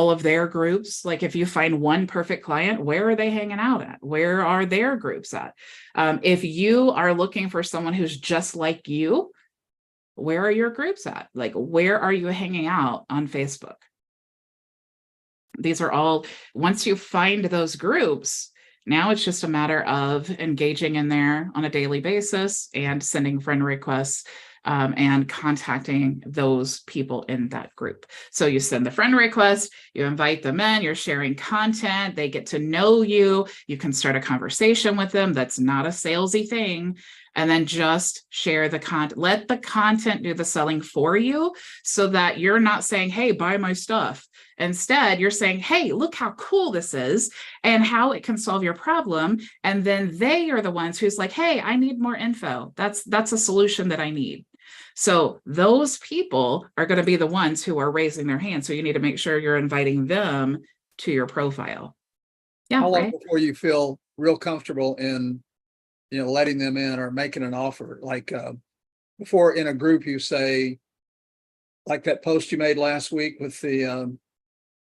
of their groups. Like if you find one perfect client, where are they hanging out at? Where are their groups at? If you are looking for someone who's just like you, where are your groups at? Like, where are you hanging out on Facebook? These are all, once you find those groups, Now it's just a matter of engaging in there on a daily basis and sending friend requests and contacting those people in that group. So you send the friend request, you invite them in, you're sharing content, they get to know you, you can start a conversation with them. That's not a salesy thing. And then just share the content, let the content do the selling for you so that you're not saying, hey, buy my stuff. Instead, you're saying, hey, look how cool this is and how it can solve your problem. And then they are the ones who's like, hey, I need more info. That's a solution that I need. So those people are going to be the ones who are raising their hand. So you need to make sure you're inviting them to your profile. Yeah. How long right? before you feel real comfortable in, letting them in or making an offer? Like before in a group, you say, like that post you made last week with the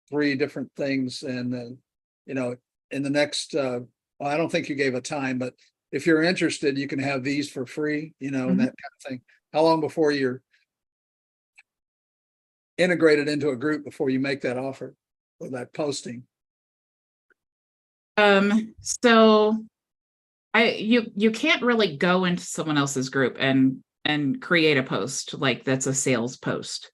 3 different things. And then, in the next, well, I don't think you gave a time, but if you're interested, you can have these for free, and that kind of thing. How long before you're integrated into a group before you make that offer or that posting? So you can't really go into someone else's group and create a post like that's a sales post,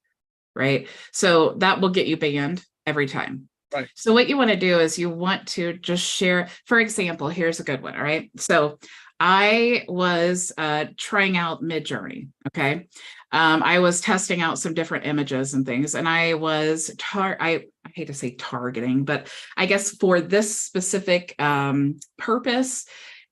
right? So that will get you banned every time. Right. So what you want to do is you want to just share, for example, here's a good one, all right? So I was trying out Midjourney, okay? I was testing out some different images and things, and I was, I hate to say targeting, but I guess for this specific purpose,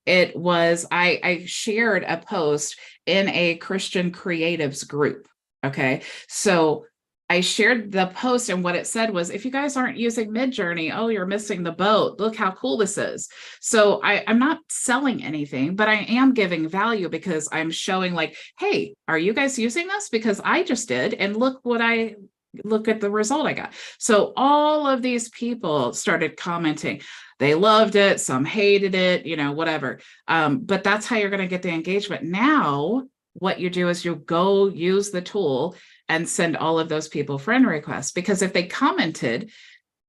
it was, I shared a post in a Christian creatives group, okay? So I shared the post, and what it said was, if you guys aren't using Midjourney, oh, you're missing the boat. Look how cool this is. So I'm not selling anything, but I am giving value because I'm showing like, hey, are you guys using this? Because I just did, and look at the result I got. So all of these people started commenting. They loved it, some hated it, whatever. But that's how you're going to get the engagement. Now, what you do is you go use the tool and send all of those people friend requests, because if they commented,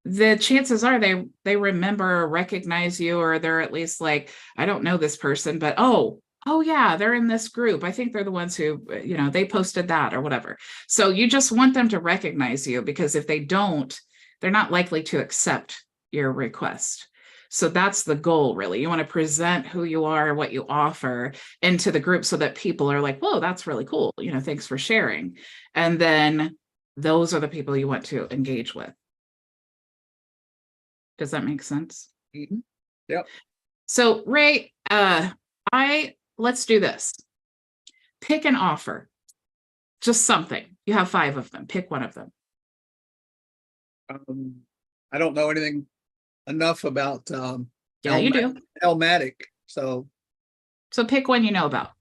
the chances are they remember or recognize you, or they're at least like, I don't know this person, but oh yeah, they're in this group. I think they're the ones who, they posted that or whatever. So you just want them to recognize you, because if they don't, they're not likely to accept your request. So that's the goal, really. You want to present who you are, what you offer into the group so that people are like, whoa, that's really cool. Thanks for sharing. And then those are the people you want to engage with. Does that make sense? Mm-hmm. Yep. So Ray, let's do this. Pick an offer, just something. You have 5 of them. Pick one of them. I don't know anything enough about Yeah, you do. Elmatic, so pick one you know about.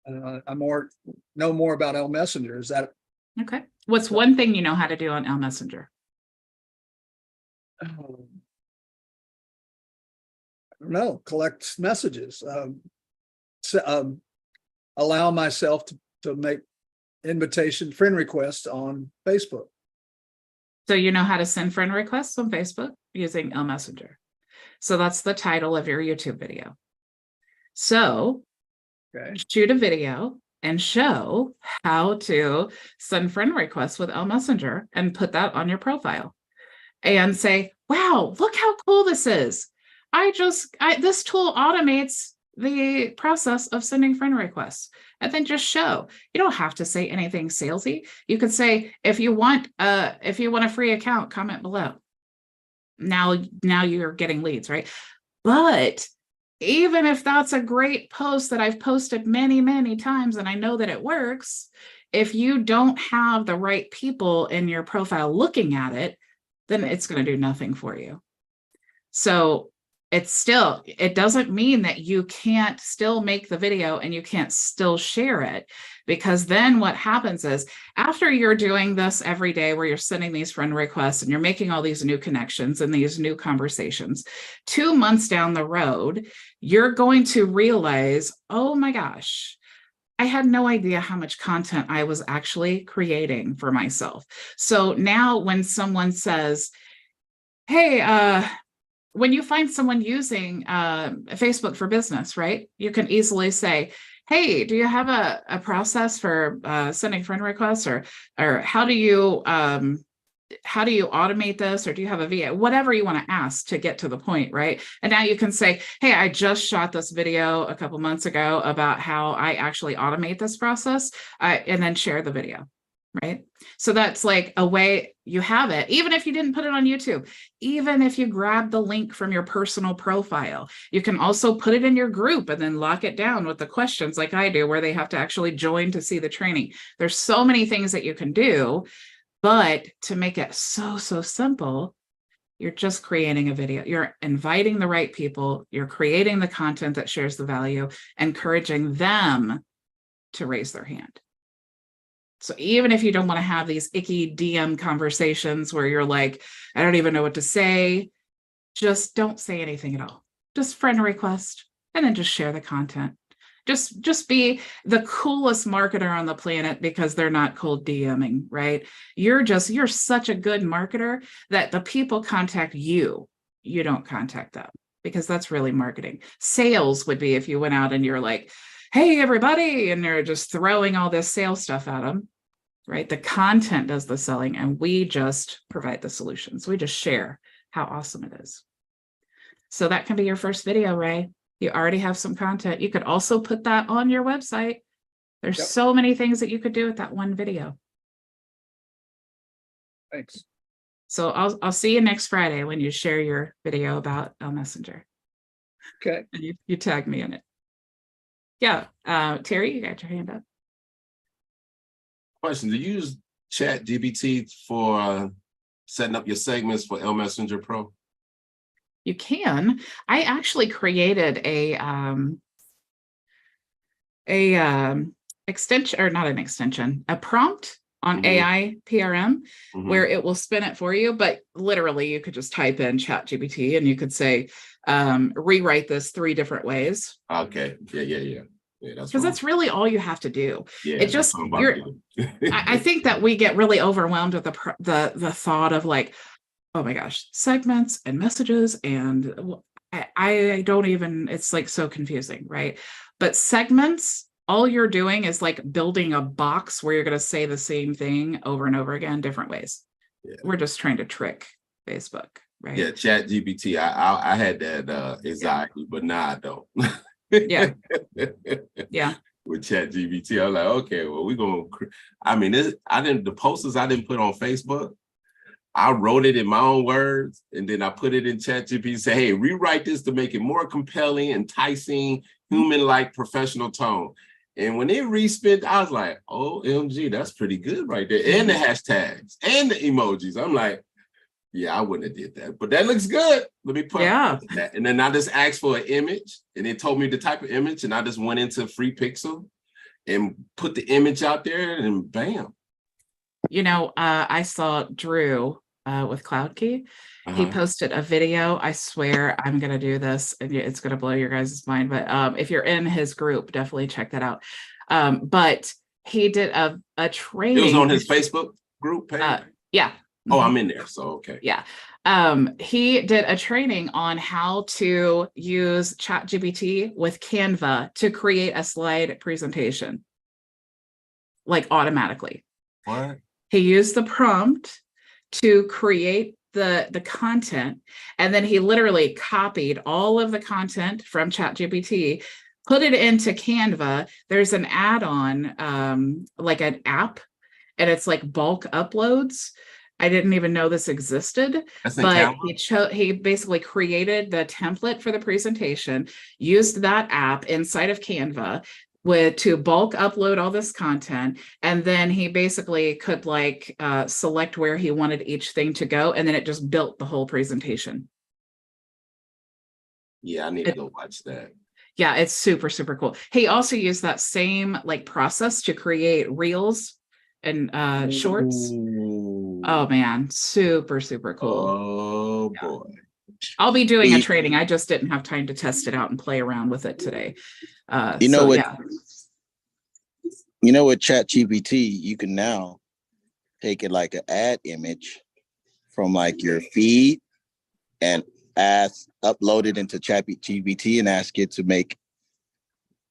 I know more about L Messenger. Is that okay? What's one thing you know how to do on L Messenger? I don't know. Collect messages. Allow myself to make friend requests on Facebook. So you know how to send friend requests on Facebook using L Messenger. So that's the title of your YouTube video. So shoot a video and show how to send friend requests with L Messenger and put that on your profile and say, wow, look how cool this is. This tool automates the process of sending friend requests. And then just show. You don't have to say anything salesy. You could say, if you want a free account, comment below. Now you're getting leads, right? But even if that's a great post that I've posted many, many times and I know that it works, if you don't have the right people in your profile looking at it, then it's going to do nothing for you. So it doesn't mean that you can't still make the video and you can't still share it, because then what happens is, after you're doing this every day where you're sending these friend requests and you're making all these new connections and these new conversations, 2 months down the road, you're going to realize, oh my gosh, I had no idea how much content I was actually creating for myself. So now when someone says, hey, when you find someone using Facebook for business, right? You can easily say, hey, do you have a process for sending friend requests, or how do you automate this, or do you have a VA? Whatever you want to ask to get to the point, right? And now you can say, hey, I just shot this video a couple months ago about how I actually automate this process, and then share the video, right? So that's like a way you have it, even if you didn't put it on YouTube, even if you grab the link from your personal profile, you can also put it in your group and then lock it down with the questions like I do, where they have to actually join to see the training. There's so many things that you can do. But to make it so simple, you're just creating a video. You're inviting the right people. You're creating the content that shares the value, encouraging them to raise their hand. So even if you don't want to have these icky DM conversations where you're like, I don't even know what to say, just don't say anything at all. Just friend request and then just share the content. Just be the coolest marketer on the planet, because they're not cold DMing, right? You're such a good marketer that the people contact you. You don't contact them, because that's really marketing. Sales would be if you went out and you're like, hey, everybody, and they're just throwing all this sales stuff at them, right? The content does the selling, and we just provide the solutions. We just share how awesome it is. So that can be your first video, Ray. You already have some content. You could also put that on your website. There's so many things that you could do with that one video. Thanks. So I'll see you next Friday when you share your video about Messenger. Okay. And you tag me in it. Yeah. Terry, you got your hand up. Question: do you use ChatGPT for setting up your segments for Messenger Pro? You can. I actually created a extension, or not an extension, a prompt on AI PRM, where it will spin it for you. But literally, you could just type in ChatGPT and you could say, rewrite this 3 different ways. Okay. Yeah. Because that's really all you have to do. Yeah, it just I think that we get really overwhelmed with the thought of like, oh my gosh, segments and messages, and I don't even, it's like so confusing, right? But segments, all you're doing is like building a box where you're going to say the same thing over and over again, different ways. Yeah. We're just trying to trick Facebook, right? Yeah, ChatGPT. I had that anxiety, but now I don't. Yeah. Yeah. With ChatGPT, I was like, okay, well, we're going to, I mean, the posters I didn't put on Facebook, I wrote it in my own words, and then I put it in ChatGPT and say, hey, rewrite this to make it more compelling, enticing, human-like, professional tone. And when it respit, I was like, OMG, that's pretty good right there. And the hashtags and the emojis. I'm like, yeah, I wouldn't have did that, but that looks good. Let me put that. And then I just asked for an image, and it told me the type of image, and I just went into Free Pixel and put the image out there, and bam. You know, I saw Drew with Cloud Key. He posted a video. I swear I'm going to do this, and it's going to blow your guys' mind. But if you're in his group, definitely check that out. But he did a training. It was on his Facebook group page? Yeah. Oh, I'm in there. So, okay. Yeah. He did a training on how to use ChatGPT with Canva to create a slide presentation, like automatically. What? He used the prompt to create the content, and then he literally copied all of the content from ChatGPT, put it into Canva. There's an add-on, like an app, and it's like bulk uploads. I didn't even know this existed, but he basically created the template for the presentation, used that app inside of Canva to bulk upload all this content. And then he basically could like select where he wanted each thing to go. And then it just built the whole presentation. Yeah, I need to go watch that. Yeah, it's super, super cool. He also used that same like process to create reels and shorts. Oh man, super, super cool. Oh boy. I'll be doing a training. I just didn't have time to test it out and play around with it today. You know what ChatGPT, you can now take it like an ad image from like your feed and upload it into ChatGPT and ask it to make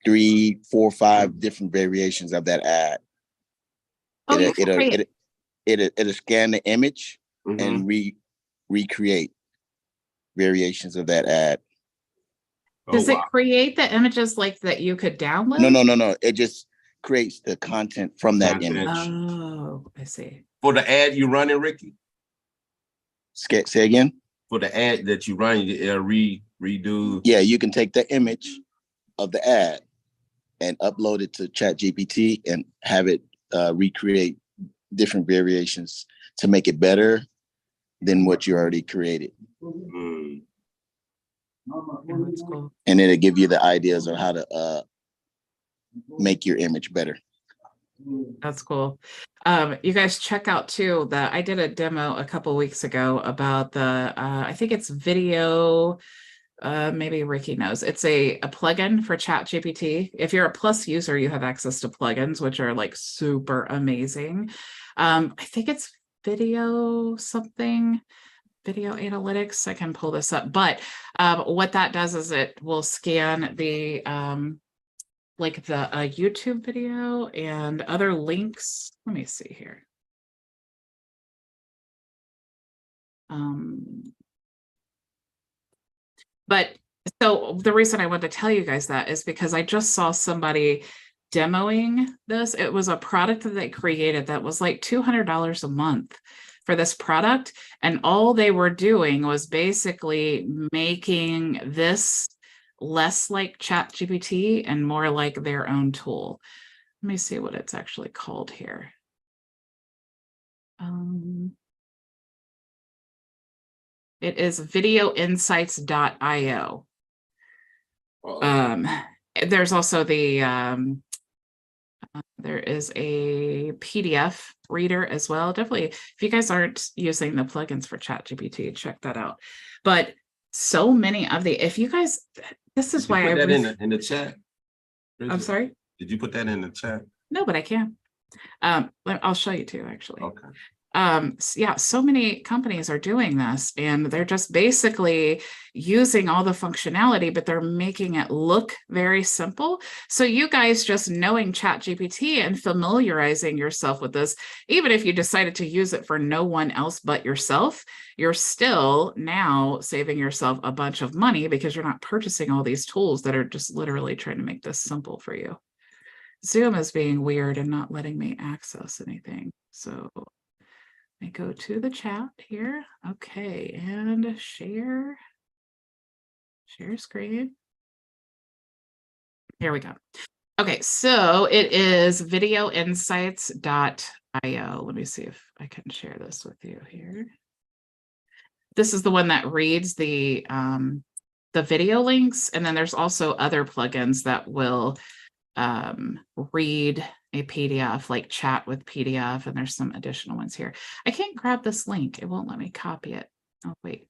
3, 4, 5 different variations of that ad. Oh, you can create. It'll scan the image Mhm. and recreate variations of that ad. Does Oh, it wow. create the images like that you could download? No. It just creates the content from that Content. image. Oh, I see. For the ad you running, Ricky? Say again? For the ad that you run, it'll redo. Yeah, you can take the image of the ad and upload it to ChatGPT and have it recreate different variations to make it better than what you already created. Mm. Yeah, that's cool. And then it'll give you the ideas of how to make your image better. That's cool. You guys check out too I did a demo a couple weeks ago about the I think it's video. Maybe Ricky knows. It's a plugin for ChatGPT. If you're a Plus user, you have access to plugins, which are like super amazing. I think it's video analytics. I can pull this up, but what that does is it will scan the like the YouTube video and other links. Let me see here. But so the reason I wanted to tell you guys that is because I just saw somebody demoing this. It was a product that they created that was like $200 a month for this product. And all they were doing was basically making this less like ChatGPT and more like their own tool. Let me see what it's actually called here. It is videoinsights.io. There's also the there is a PDF reader as well. Definitely, if you guys aren't using the plugins for ChatGPT, check that out. But so many of if you guys, this is why I put that in the chat. I'm sorry. Did you put that in the chat? No, but I can. I'll show you too, actually. Okay. Yeah, so many companies are doing this and they're just basically using all the functionality, but they're making it look very simple. So you guys just knowing ChatGPT and familiarizing yourself with this, even if you decided to use it for no one else but yourself, you're still now saving yourself a bunch of money because you're not purchasing all these tools that are just literally trying to make this simple for you. Zoom is being weird and not letting me access anything. So I go to the chat here. Okay, and share screen. Here we go. Okay, so it is videoinsights.io. Let me see if I can share this with you here. This is the one that reads the video links, and then there's also other plugins that will read a PDF, like chat with PDF, and there's some additional ones here. I can't grab this link. It won't let me copy it. Oh, wait.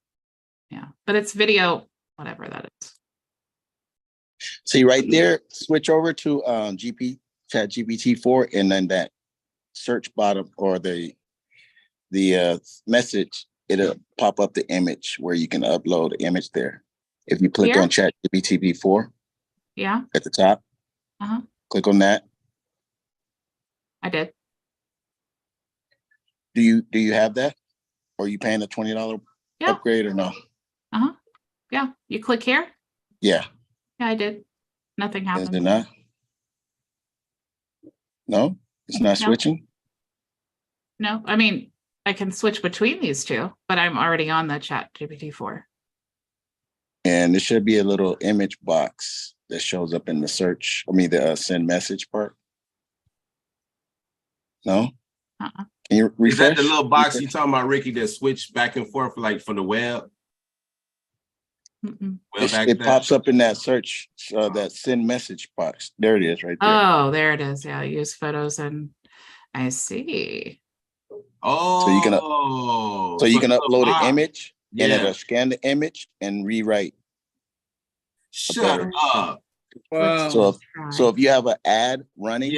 Yeah, but it's video, whatever that is. See right there, switch over to ChatGPT 4 and then that search bottom or the message, it'll pop up the image where you can upload the image there. If you click on ChatGPT 4 at the top, click on that. I did. Do you have that? Or are you paying a $20 upgrade or no? Yeah, you click here? Yeah. Yeah, I did. Nothing happened. Is it not? No, it's not switching? No, I mean, I can switch between these two, but I'm already on the ChatGPT 4. And there should be a little image box that shows up in the search. I mean, the send message part. No? Can you refresh? Is that the little box you talking about, Ricky, that switch back and forth like for the web? It pops up in that search, that send message box. There it is right there. Oh, there it is. Yeah, use photos and I see. Oh, so you can upload an image and it'll scan the image and rewrite. Shut up. Wow. So if you have an ad running,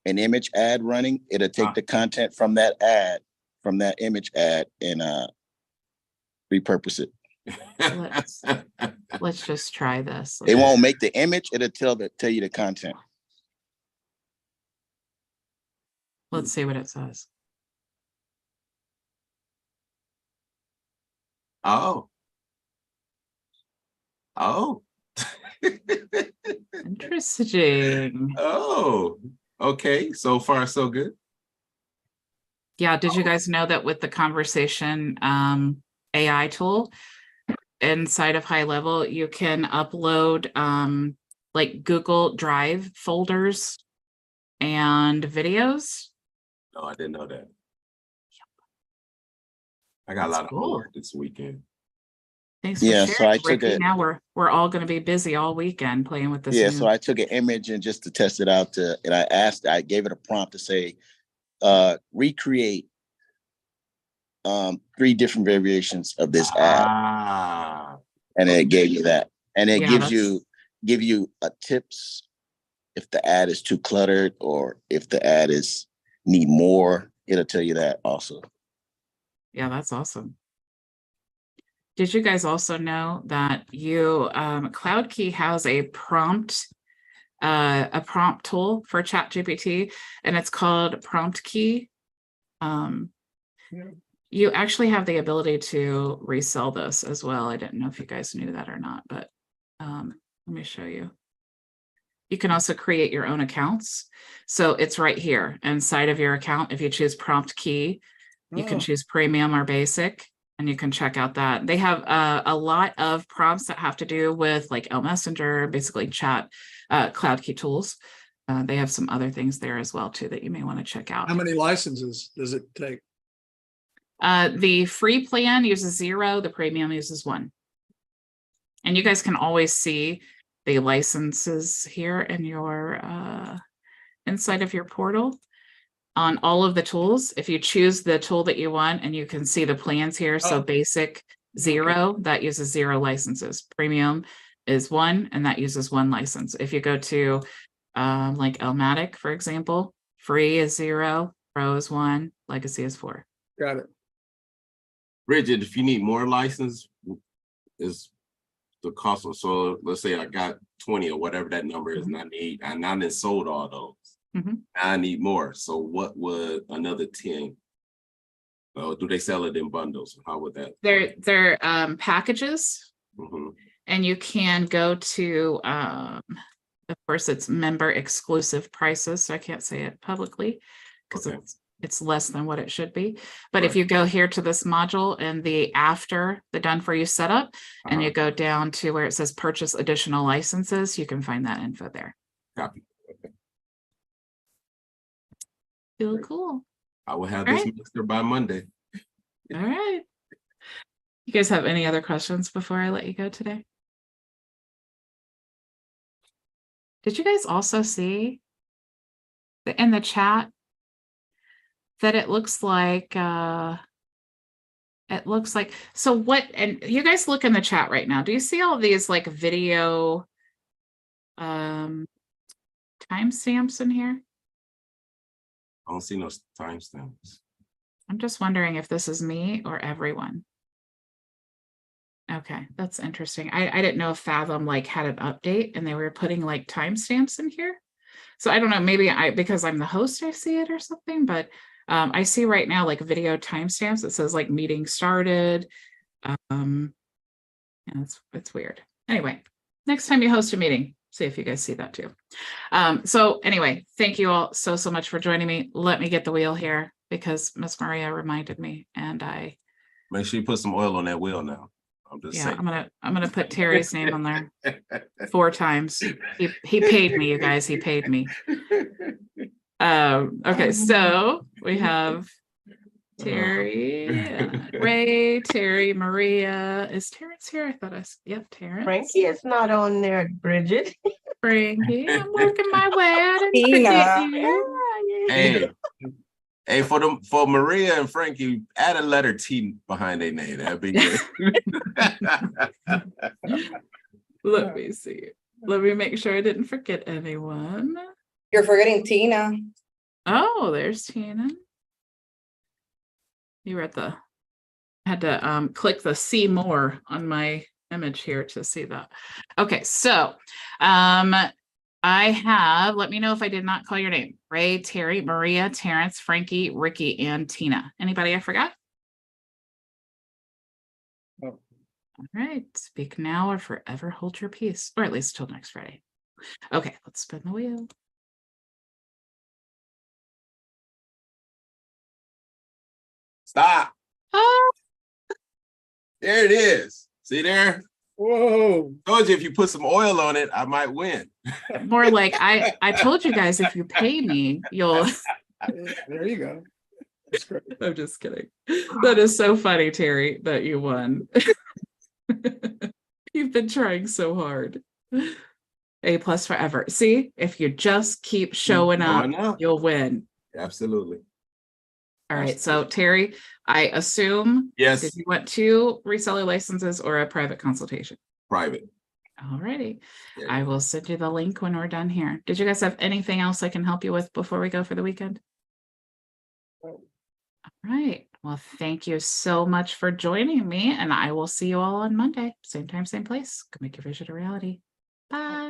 an image ad running, it'll take the content from that ad, from that image ad, and repurpose it. Let's just try this. It won't make the image, it'll tell you the content. Let's see what it says. Oh. Interesting. Oh, okay. So far, so good. Yeah, did you guys know that with the conversation AI tool inside of HighLevel, you can upload like Google Drive folders and videos? No, I didn't know that. I got a lot of homework this weekend. Thanks for Yeah, sharing, so I took Ricky. it. Now we're all going to be busy all weekend playing with this. Yeah, new- so I took an image and just to test it out and I gave it a prompt to say, recreate 3 different variations of this ad. And it gave you that. And it give you a tips if the ad is too cluttered or if the ad need more, it'll tell you that also. Yeah, that's awesome. Did you guys also know that Cloud Key has a prompt tool for ChatGPT, and it's called Prompt Key. You actually have the ability to resell this as well. I didn't know if you guys knew that or not, but let me show you. You can also create your own accounts. So it's right here inside of your account. If you choose Prompt Key, you can choose premium or basic, and you can check out that. They have a lot of prompts that have to do with like Messenger, basically chat, Cloud Key tools. They have some other things there as well too that you may want to check out. How many licenses does it take? The free plan uses 0, the premium uses 1. And you guys can always see the licenses here in your inside of your portal on all of the tools. If you choose the tool that you want, and you can see the plans here. So basic 0, that uses 0 licenses. Premium is 1, and that uses 1 license. If you go to like Elmatic, for example, free is 0, pro is 1, legacy is 4. Got it. Bridget, if you need more license, is the cost of, so let's say I got 20 or whatever that number is, and I done sold all those. I need more. So what would another 10? Do they sell it in bundles? How would that? They're packages, and you can go to of course it's member exclusive prices, so I can't say it publicly because it's less than what it should be. But if you go here to this module and after the done for you setup, and you go down to where it says purchase additional licenses, you can find that info there. Copy. Feel cool. I will have this mixer by Monday. All right. You guys have any other questions before I let you go today? Did you guys also see in the chat that it looks like so what, and you guys look in the chat right now, do you see all these like video timestamps in here? I don't see no timestamps. I'm just wondering if this is me or everyone. Okay, that's interesting. I didn't know if Fathom like had an update and they were putting like timestamps in here. So I don't know, maybe because I'm the host, I see it or something, but I see right now like video timestamps. It says like meeting started. And it's weird. Anyway, next time you host a meeting, see if you guys see that too. So anyway, thank you all so much for joining me. Let me get the wheel here because Miss Maria reminded me, and I make sure you put some oil on that wheel now. I'm just saying. I'm gonna put Terry's name on there 4 times. He paid me, you guys. He paid me. Okay, so we have Terry, Ray, Terry, Maria. Is Terrence here? I thought yep, Terrence. Frankie is not on there, Bridget. Frankie, I'm working my way. I didn't forget you. Hey, for Maria and Frankie, add a letter T behind their name. That'd be good. Let me see. Let me make sure I didn't forget anyone. You're forgetting Tina. Oh, there's Tina. You were at the had to click the see more on my image here to see that. Okay, so I have, let me know if I did not call your name. Ray, Terry, Maria, Terrence, Frankie, Ricky, and Tina. Anybody I forgot? Oh. All right, speak now or forever hold your peace, or at least till next Friday. Okay, let's spin the wheel. Stop. Oh, There it is. See there? Whoa. Told you if you put some oil on it, I might win. more like I told you guys, if you pay me, you'll. There you go. That's great. I'm just kidding. That is so funny, Terry, that you won. You've been trying so hard. A+ forever. See, if you just keep showing up, you'll win. Absolutely. All right. So Terry, I assume, Yes. did you want 2 reseller licenses or a private consultation? Private. All righty. Yeah. I will send you the link when we're done here. Did you guys have anything else I can help you with before we go for the weekend? All right. Well, thank you so much for joining me, and I will see you all on Monday. Same time, same place. Go make your vision a reality. Bye.